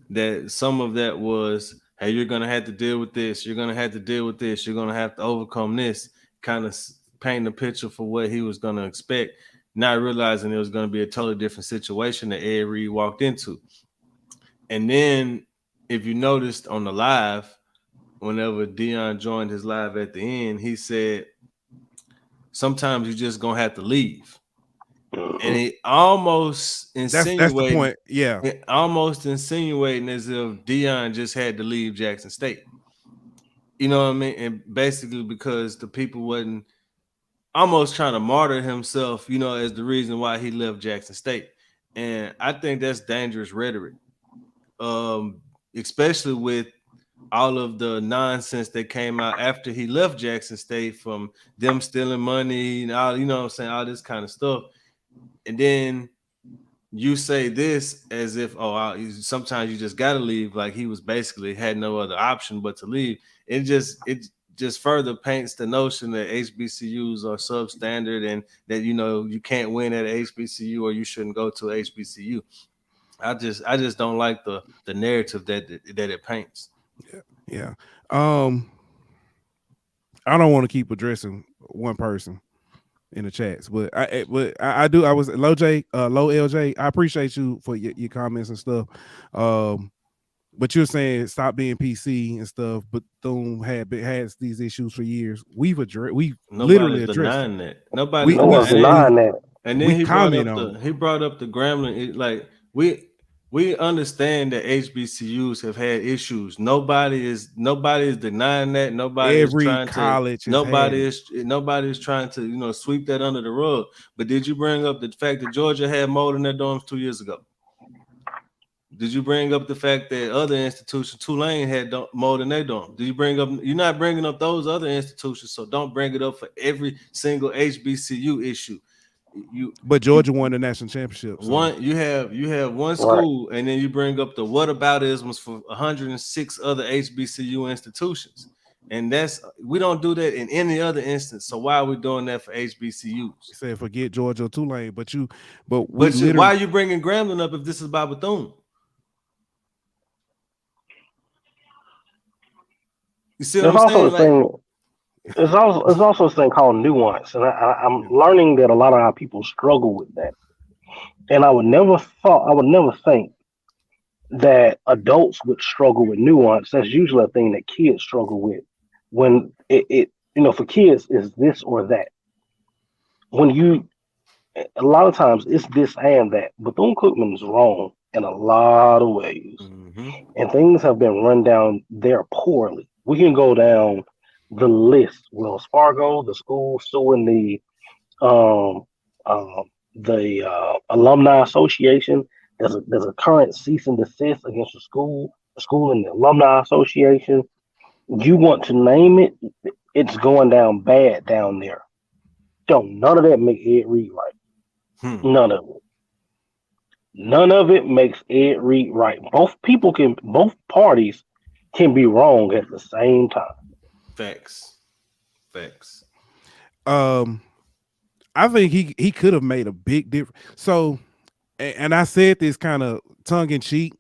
that some of that was, hey, you're gonna have to deal with this, you're gonna have to deal with this, you're gonna have to overcome this, kind of paint a picture for what he was gonna expect, not realizing it was gonna be a totally different situation that Ed Reed walked into. And then if you noticed on the live, whenever Dion joined his live at the end, he said, sometimes you're just gonna have to leave. And he almost insinuated, that's the point. Yeah. Almost insinuating as if Dion just had to leave Jackson State. You know what I mean? And basically because the people wasn't almost trying to martyr himself, as the reason why he left Jackson State. And I think that's dangerous rhetoric. Especially with all of the nonsense that came out after he left Jackson State from them stealing money and all, you know what I'm saying, all this kind of stuff. And then you say this as if, sometimes you just got to leave. Like he was basically had no other option but to leave. It just further paints the notion that HBCUs are substandard and that, you can't win at a HBCU or you shouldn't go to a HBCU. I just don't like the narrative that it paints. Yeah. I don't want to keep addressing one person in the chats, but I do. I was low LJ. I appreciate you for your comments and stuff. But you're saying stop being PC and stuff. But Bethune has these issues for years. We've literally addressed that. Nobody's denying that. And then he brought up the Grambling. We understand that HBCUs have had issues. Nobody is denying that. Nobody is trying to sweep that under the rug. But did you bring up the fact that Georgia had mold in their dorms 2 years ago? Did you bring up the fact that other institutions, Tulane had mold in their dorm? Did you bring up? You're not bringing up those other institutions, so don't bring it up for every single HBCU issue. But Georgia won the national championship. So. You have one school, right, and then you bring up the whataboutisms for 106 other HBCU institutions, and we don't do that in any other instance. So why are we doing that for HBCUs? You said forget Georgia or Tulane, but why are you bringing Grambling up if this is about Bethune? You see what I'm saying? There's also a thing called nuance, and I'm learning that a lot of our people struggle with that. And I would never think that adults would struggle with nuance. That's usually a thing that kids struggle with. When it for kids is this or that. A lot of times it's this and that. Bethune-Cookman is wrong in a lot of ways, and things have been run down there poorly. We can go down the list. Wells Fargo, the school suing the alumni association. There's a current cease and desist against the school and the alumni association. You want to name it, it's going down bad down there. None of that make Ed Reed right. None of it makes Ed Reed right. Both parties can be wrong at the same time. Facts. I think he could have made a big difference. So, and I said this kind of tongue in cheek.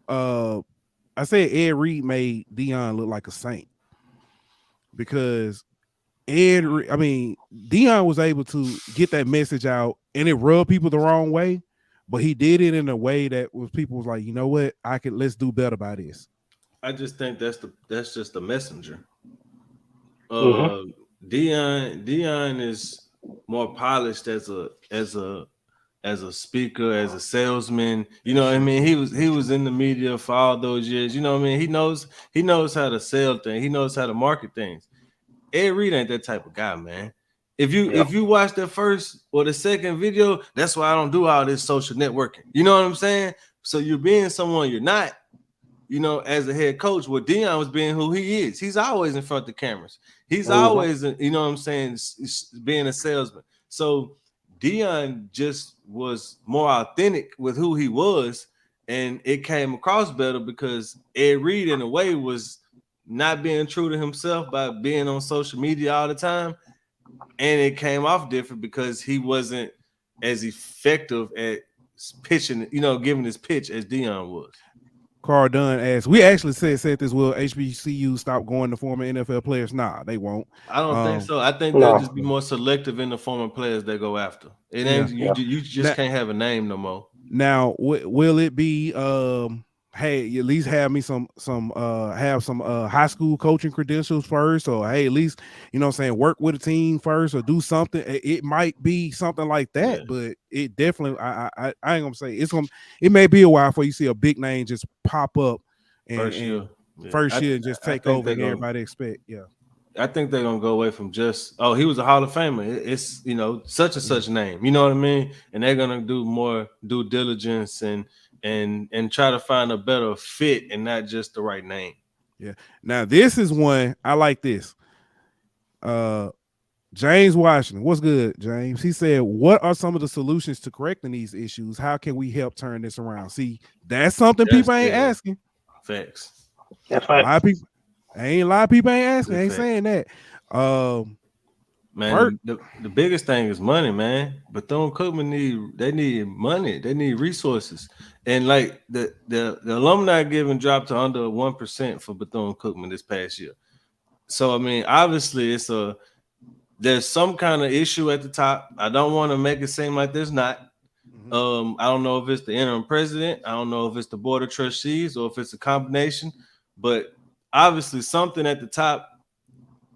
I said Ed Reed made Deion look like a saint because Deion was able to get that message out, and it rubbed people the wrong way, but he did it in a way that people was like, you know what, let's do better by this. I just think that's just the messenger. Deion is more polished as a speaker, as a salesman. You know what I mean? He was in the media for all those years. You know what I mean? He knows how to sell things. He knows how to market things. Ed Reed ain't that type of guy, man. If you watch the first or the second video, that's why I don't do all this social networking. You know what I'm saying? So you're being someone you're not. As a head coach, well, Deion was being who he is. He's always in front of the cameras. He's always, being a salesman. So Deion just was more authentic with who he was, and it came across better because Ed Reed, in a way, was not being true to himself by being on social media all the time, and it came off different because he wasn't as effective at pitching, giving his pitch as Deion was. Carl Dunn asked, we actually said this, will HBCU stop going to former NFL players? Nah, they won't. I don't think so. I think they'll just be more selective in the former players they go after. It ain't you just can't have a name no more. Now, will it be hey, at least have me some high school coaching credentials first, or hey, at least work with a team first, or do something. It might be something like that, but it definitely I ain't gonna say it may be a while before you see a big name just pop up first year and just take over and everybody expect. I think they're gonna go away from just he was a Hall of Famer. It's such and such name. You know what I mean? And they're gonna do more due diligence and try to find a better fit and not just the right name. Yeah. Now this is one I like. This. James Washington, what's good, James? He said, "What are some of the solutions to correcting these issues? How can we help turn this around?" See, that's something people ain't asking. Facts. That's A right. lot of people, a lot of people ain't asking. Good Ain't fact. saying that. Man, the biggest thing is money, man. Bethune-Cookman need money. They need resources. And like the alumni giving dropped to under 1% for Bethune-Cookman this past year. So I mean, obviously there's some kind of issue at the top. I don't want to make it seem like there's not. I don't know if it's the interim president. I don't know if it's the board of trustees or if it's a combination. But obviously, something at the top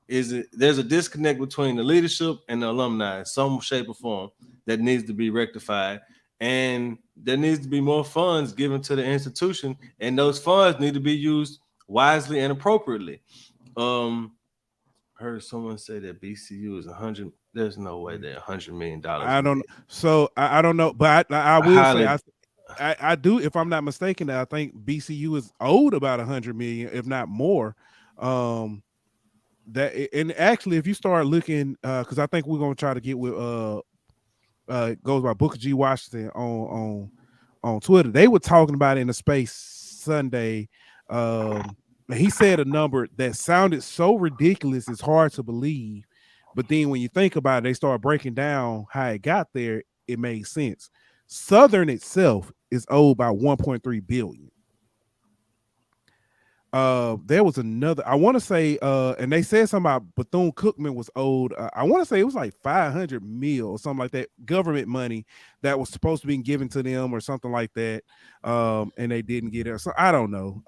there's a disconnect between the leadership and the alumni in some shape or form that needs to be rectified. And there needs to be more funds given to the institution, and those funds need to be used wisely and appropriately. Heard someone say that BCU is 100. There's no way they're $100 million. I don't. So I don't know, but I will say I do. If I'm not mistaken, I think BCU is owed about 100 million, if not more. That and actually, if you start looking, because I think we're gonna try to get with goes by Booker G. Washington on Twitter. They were talking about it in the space Sunday. He said a number that sounded so ridiculous, it's hard to believe. But then when you think about it, they start breaking down how it got there. It made sense. Southern itself is owed about 1.3 billion. There was another, I want to say, and they said something about Bethune-Cookman was owed. I want to say it was like 500 mil or something like that, government money that was supposed to be given to them or something like that. And they didn't get it. So I don't know.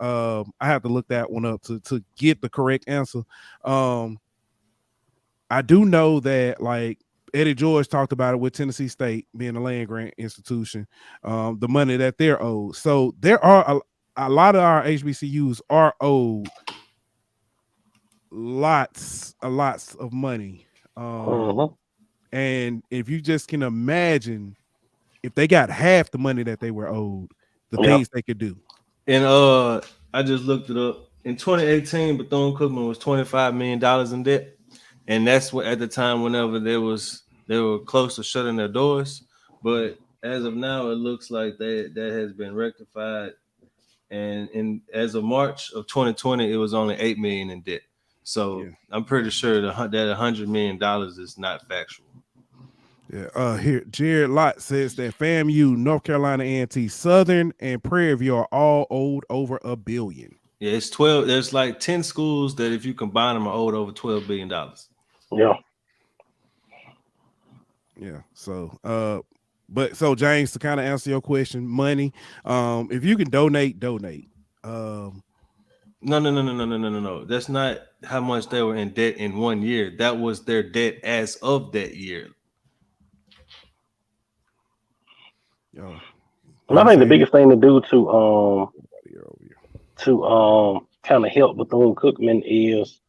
I have to look that one up to get the correct answer. I do know that like Eddie George talked about it with Tennessee State being a land grant institution, the money that they're owed. So there are a lot of our HBCUs are owed lots of money. And if you just can imagine if they got half the money that they were owed, the things they could do. And I just looked it up. In 2018, Bethune-Cookman was $25 million in debt. And that's what at the time whenever they were close to shutting their doors. But as of now, it looks like that has been rectified. And as of March of 2020, it was only $8 million in debt. So I'm pretty sure that $100 million is not factual. Yeah. Here, Jared Lott says that FAMU, North Carolina A&T, Southern, and Prairie View are all owed over $1 billion. Yeah, it's 12. There's like 10 schools that if you combine them are owed over $12 billion. Yeah. So, but so James, to kind of answer your question, money. If you can donate. No. That's not how much they were in debt in 1 year. That was their debt as of that year. And I think the biggest thing to do to kind of help Bethune-Cookman is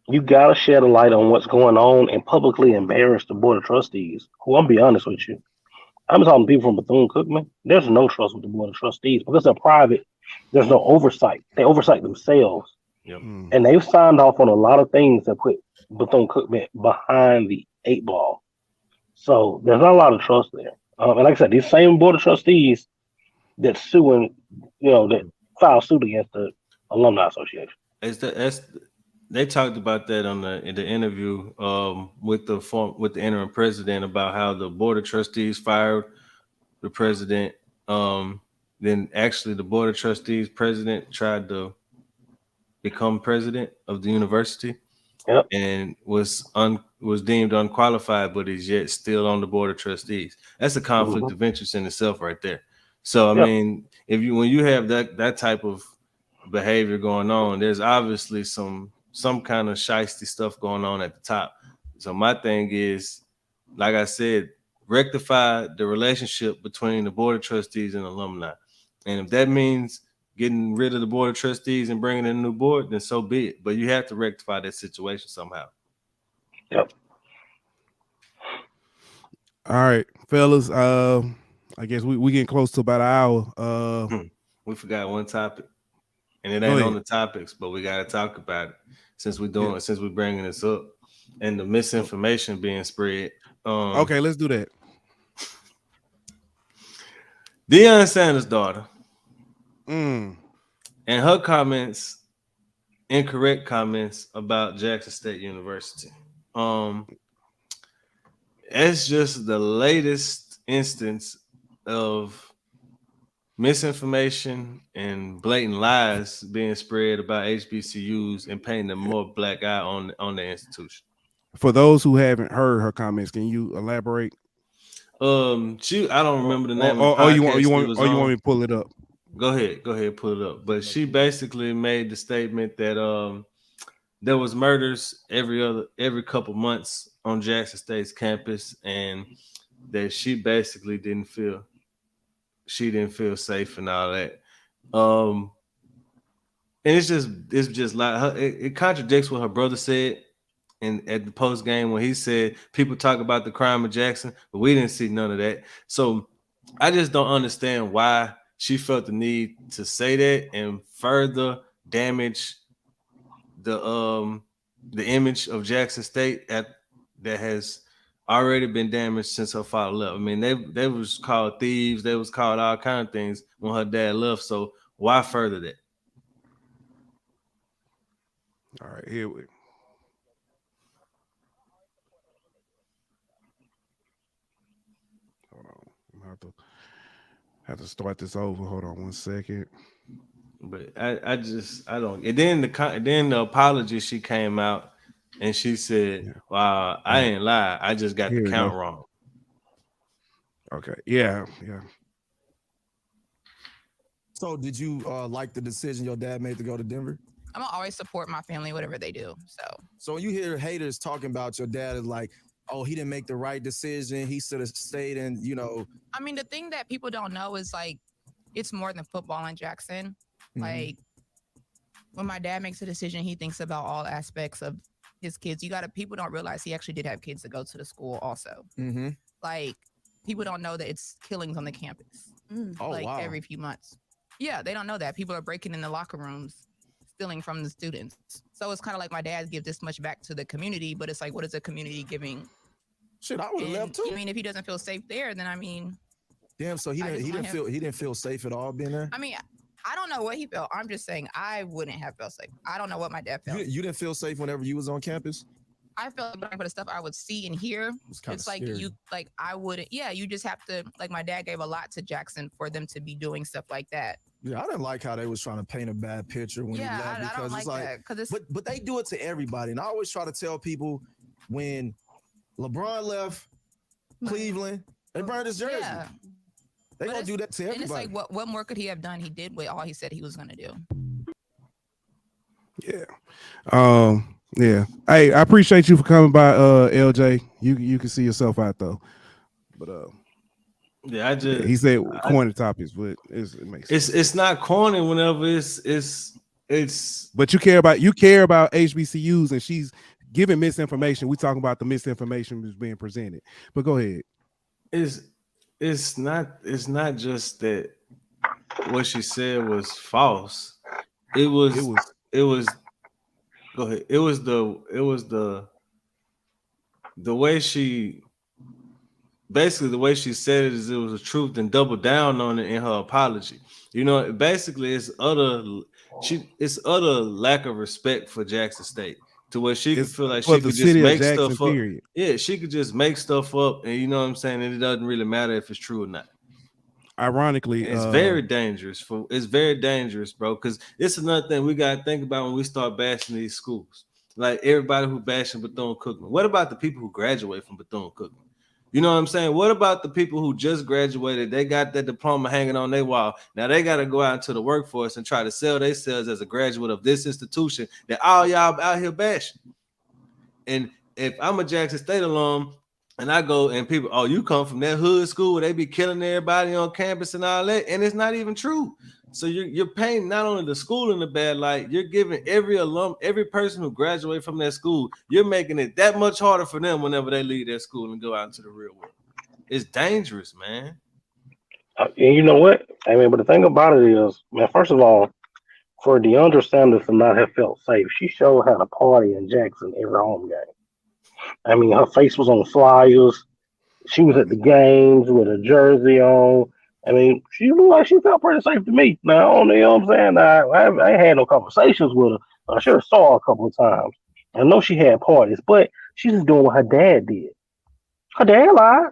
you gotta shed a light on what's going on and publicly embarrass the board of trustees. Who, I'll be honest with you, I'm talking to people from Bethune-Cookman. There's no trust with the board of trustees because they're private. There's no oversight. They oversight themselves. And they've signed off on a lot of things that put Bethune-Cookman behind the 8 ball. So there's not a lot of trust there. And like I said, these same board of trustees that suing, that file suit against the Alumni Association. They talked about that in the interview with the interim president about how the board of trustees fired the president. Then actually the board of trustees president tried to become president of the university. And was deemed unqualified, but is yet still on the board of trustees. That's a conflict of interest in itself, right there. So I mean, when you have that type of behavior going on, there's obviously some kind of shiesty stuff going on at the top. So my thing is, like I said, rectify the relationship between the board of trustees and alumni, and if that means getting rid of the board of trustees and bringing in a new board, then so be it. But you have to rectify that situation somehow. Yep. All right, fellas. I guess we getting close to about an hour. We forgot one topic. and it ain't on the topics, but we gotta talk about it since we're bringing this up, and the misinformation being spread. Okay, let's do that. Deion Sanders' daughter, and her comments, incorrect comments about Jackson State University. It's just the latest instance of misinformation and blatant lies being spread about HBCUs and painting a more black eye on the institution. For those who haven't heard her comments, can you elaborate? I don't remember the name. Or you want me to pull it up? Go ahead, pull it up. But she basically made the statement that there was murders every couple months on Jackson State's campus, and that she basically didn't feel safe and all that. And it's just like it contradicts what her brother said. And at the post game, when he said people talk about the crime of Jackson, but we didn't see none of that. So I just don't understand why she felt the need to say that and further damage the image of Jackson State that has already been damaged since her father left. I mean, they was called thieves, they was called all kind of things when her dad left. So why further that? All right, here we. Hold on, I have to start this over. Hold on 1 second. But I don't. And then the apology, she came out and she said, "Wow, I ain't lie. I just got the count wrong." Okay. Yeah. So, did you like the decision your dad made to go to Denver? I'm gonna always support my family, whatever they do. So when you hear haters talking about your dad, is like, oh, he didn't make the right decision. He should have stayed in, I mean, the thing that people don't know is like, it's more than football in Jackson. Mm-hmm. Like, when my dad makes a decision, he thinks about all aspects of his kids. People don't realize he actually did have kids that go to the school also. Mm-hmm. Like, people don't know that it's killings on the campus. Wow. Every few months. Yeah, they don't know that. People are breaking in the locker rooms, stealing from the students. So it's kind of like my dad gives this much back to the community, but it's like, what is the community giving? Shit, I would have left too. I mean, if he doesn't feel safe there, then I mean, damn. So he didn't feel safe at all being there. I mean, I don't know what he felt. I'm just saying I wouldn't have felt safe. I don't know what my dad felt. You didn't feel safe whenever you was on campus? I felt like the stuff I would see and hear. It's like scary. I wouldn't. Yeah, you just have to. Like, my dad gave a lot to Jackson for them to be doing stuff like that. Yeah, I didn't like how they was trying to paint a bad picture when he left, because I don't it's like that, but they do it to everybody. And I always try to tell people, when LeBron left Cleveland, they burned his jersey. Yeah. They gonna do that to everybody. And it's like, what more could he have done? He did what all he said he was gonna do. Yeah. Yeah. Hey, I appreciate you for coming by, LJ. You can see yourself out though. But yeah, he said corny topics, but it makes sense. It's not corny whenever it's but you care about HBCUs, and she's giving misinformation. We talking about the misinformation that's being presented. But go ahead. It's not just that what she said was false. It was go ahead. It was the way she basically, the way she said it, is it was the truth, and doubled down on it in her apology. Basically it's utter lack of respect for Jackson State, to where she could feel like she could just make stuff up. Yeah, she could just make stuff up, and you know what I'm saying, and it doesn't really matter if it's true or not. Ironically, it's very dangerous. It's very dangerous, bro, because it's another thing we gotta think about when we start bashing these schools. Like, everybody who bashing Bethune-Cookman. What about the people who graduate from Bethune-Cookman? You know what I'm saying? What about the people who just graduated? They got that diploma hanging on their wall. Now they got to go out into the workforce and try to sell themselves as a graduate of this institution that all y'all out here bashing. And if I'm a Jackson State alum and I go and people, oh, you come from that hood school where they be killing everybody on campus and all that, and it's not even true. So you're painting not only the school in the bad light, you're giving every alum, every person who graduated from that school, you're making it that much harder for them whenever they leave that school and go out into the real world. It's dangerous, man. And you know what? I mean, but the thing about it is, man, first of all, for DeAndre Sanders to not have felt safe, she showed how to party in Jackson every home game. I mean, her face was on flyers. She was at the games with a jersey on. I mean, she looked like she felt pretty safe to me. Now, you know what I'm saying? I ain't had no conversations with her. I sure saw her a couple of times. I know she had parties, but she's just doing what her dad did. Her dad lied.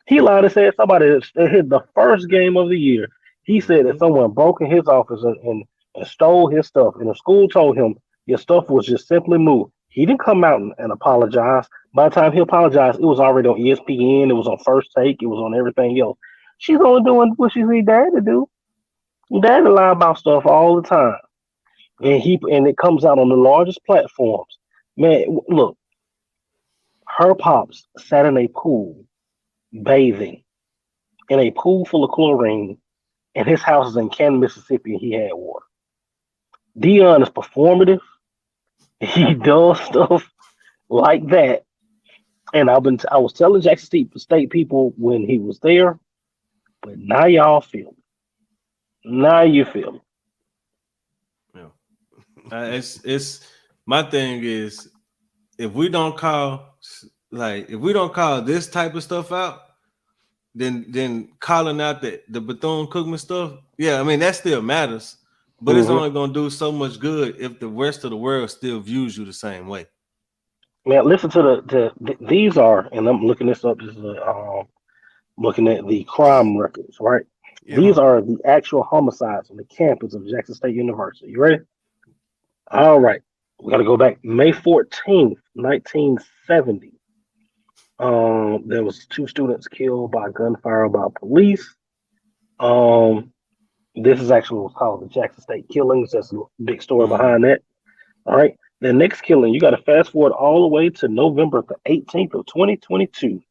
He lied and said somebody that hit the first game of the year. He said that someone broke in his office and stole his stuff. And the school told him your stuff was just simply moved. He didn't come out and apologize. By the time he apologized, it was already on ESPN. It was on First Take. It was on everything else. She's only doing what she need dad to do. Dad lie about stuff all the time. And it comes out on the largest platforms. Man, look, her pops sat in a pool bathing in a pool full of chlorine, and his house is in Canton, Mississippi, and he had water. Dion is performative. He does stuff like that. And I was telling Jackson State people when he was there, but now y'all feel it. Now you feel it. Yeah. It's my thing is if we don't call this type of stuff out, then calling out the Bethune-Cookman stuff, yeah, I mean that still matters, but it's only gonna do so much good if the rest of the world still views you the same way. Man, listen to these are, and I'm looking this up. This is looking at the crime records, right? Yeah. These are the actual homicides on the campus of Jackson State University. You ready? All right. We got to go back May 14th, 1970. There was 2 students killed by gunfire by police. This is actually what's called the Jackson State killings. That's a big story behind that. All right. The next killing, you got to fast forward all the way to November the 18th of 2022.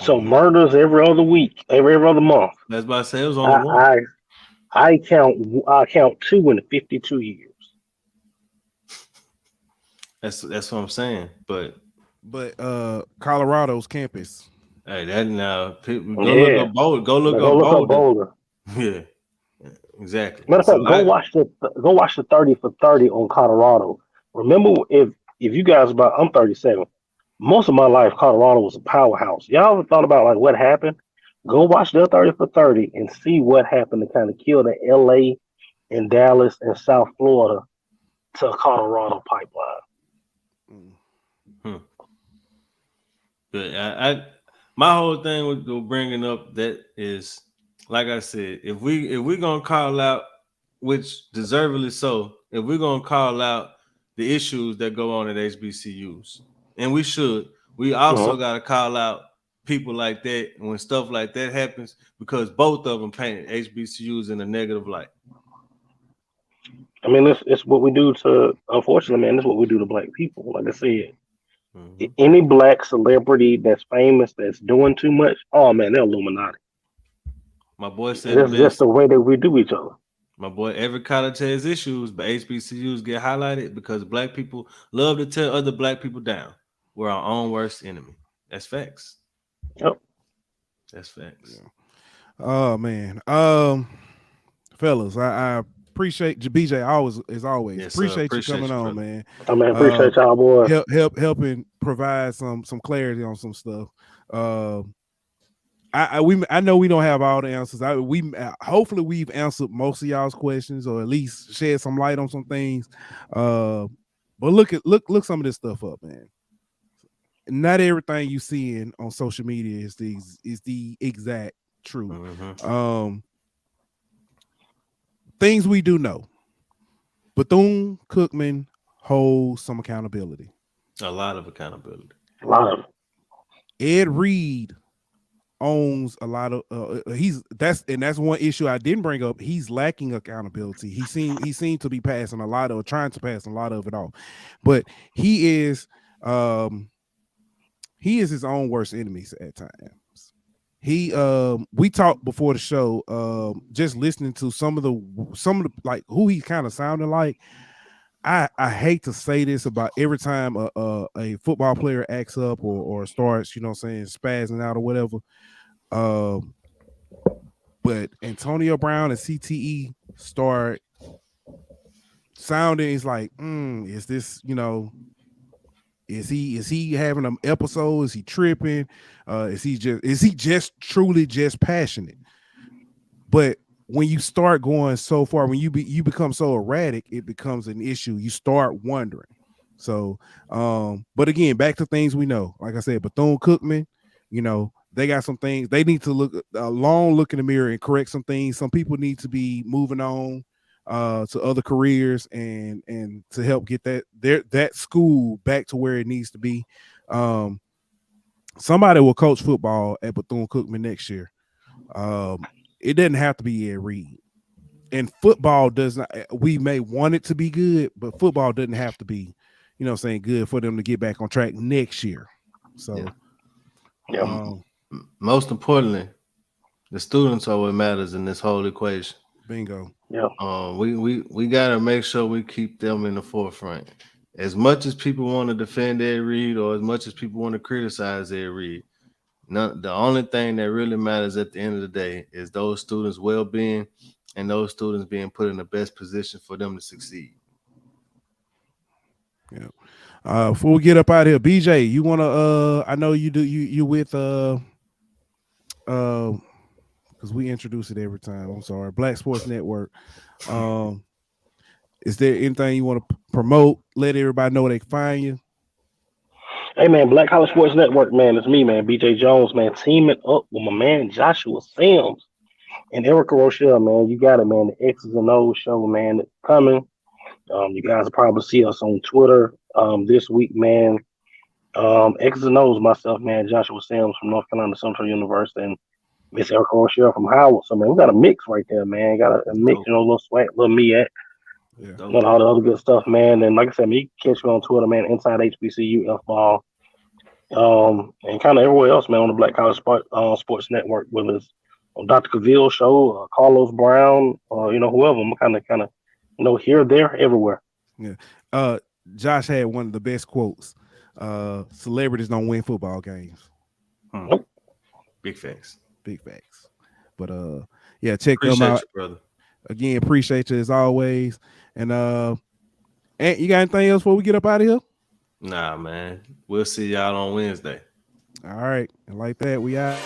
So murders every other week, every other month. That's about to say it was only one. I count 2 in 52 years. That's what I'm saying. But Colorado's campus. Hey, that now people look up Boulder. Go look up Boulder. Yeah, exactly. Matter of fact, go watch the 30 for 30 on Colorado. Remember, if you guys I'm 37. Most of my life, Colorado was a powerhouse. Y'all ever thought about like what happened? Go watch their 30 for 30 and see what happened to kind of kill the LA and Dallas and South Florida to Colorado pipeline. But my whole thing with bringing up that is, like I said, if we're gonna call out, which deservedly so, if we're gonna call out the issues that go on at HBCUs, and we should, we also got to call out people like that when stuff like that happens, because both of them paint HBCUs in a negative light. I mean, it's what we do to, unfortunately, man, it's what we do to black people. Like I said, any black celebrity that's famous, that's doing too much, oh man, they're Illuminati. My boy said that's just the way that we do each other. My boy, every college has issues, but HBCUs get highlighted because black people love to tear other black people down. We're our own worst enemy. That's facts. Yep. That's facts. Yeah. Oh man. Fellas, I appreciate BJ always. Yes, appreciate you coming on, man. I mean, appreciate y'all, boy. Helping provide some clarity on some stuff. I know we don't have all the answers. Hopefully we've answered most of y'all's questions, or at least shed some light on some things. But look some of this stuff up, man. Not everything you see on social media is the exact truth. Things we do know. Bethune-Cookman holds some accountability. A lot of accountability. A lot of it. Ed Reed owns a lot of that's one issue I didn't bring up. He's lacking accountability. He seemed to be passing a lot of, trying to pass a lot of it off, but he is his own worst enemies at times. We talked before the show, just listening to some of the like who he kind of sounded like. I hate to say this about every time a football player acts up or starts, spazzing out or whatever. But Antonio Brown and CTE start sounding. It's like, is this, is he having an episode? Is he tripping? Is he just truly just passionate? But when you start going so far, when you become so erratic, it becomes an issue. You start wondering. So, but again, back to things we know. Like I said, Bethune-Cookman, they got some things they need to look in the mirror and correct some things. Some people need to be moving on to other careers and to help get that school back to where it needs to be. Somebody will coach football at Bethune-Cookman next year. It doesn't have to be Ed Reed. And football does not, we may want it to be good, but football doesn't have to be, good for them to get back on track next year. So, most importantly, the students are what matters in this whole equation. Bingo. Yeah. We gotta make sure we keep them in the forefront. As much as people want to defend Ed Reed, or as much as people want to criticize Ed Reed, the only thing that really matters at the end of the day is those students' well-being and those students being put in the best position for them to succeed. Yeah. Before we get up out of here, BJ, you want to? I know you do. You with because we introduce it every time. I'm sorry, Black Sports Network. Is there anything you want to promote? Let everybody know where they can find you. Hey man, Black College Sports Network, man. It's me, man. BJ Jones, man. Teaming up with my man Joshua Sims and Erica Rochelle, man. You got it, man. The X's and O's show, man. It's coming. You guys will probably see us on Twitter this week, man. X's and O's, myself, man. Joshua Sims from North Carolina Central University, and Miss Erica Rochelle from Howard. So, man, we got a mix right there, man. Got a mix, a little swag, little me at. All the other good stuff, man. And like I said, you can catch me on Twitter, man. Inside HBCU F-Ball. And kind of everywhere else, man, on the Black College Sports Network, whether it's on Dr. Cavill's show, Carlos Brown, or whoever. I'm kind of here, there, everywhere. Yeah. Josh had one of the best quotes. Celebrities don't win football games. Nope. Big facts. But yeah, check them out, brother. Again, appreciate you as always. And Ant, you got anything else before we get up out of here? Nah, man. We'll see y'all on Wednesday. All right. And like that, we out.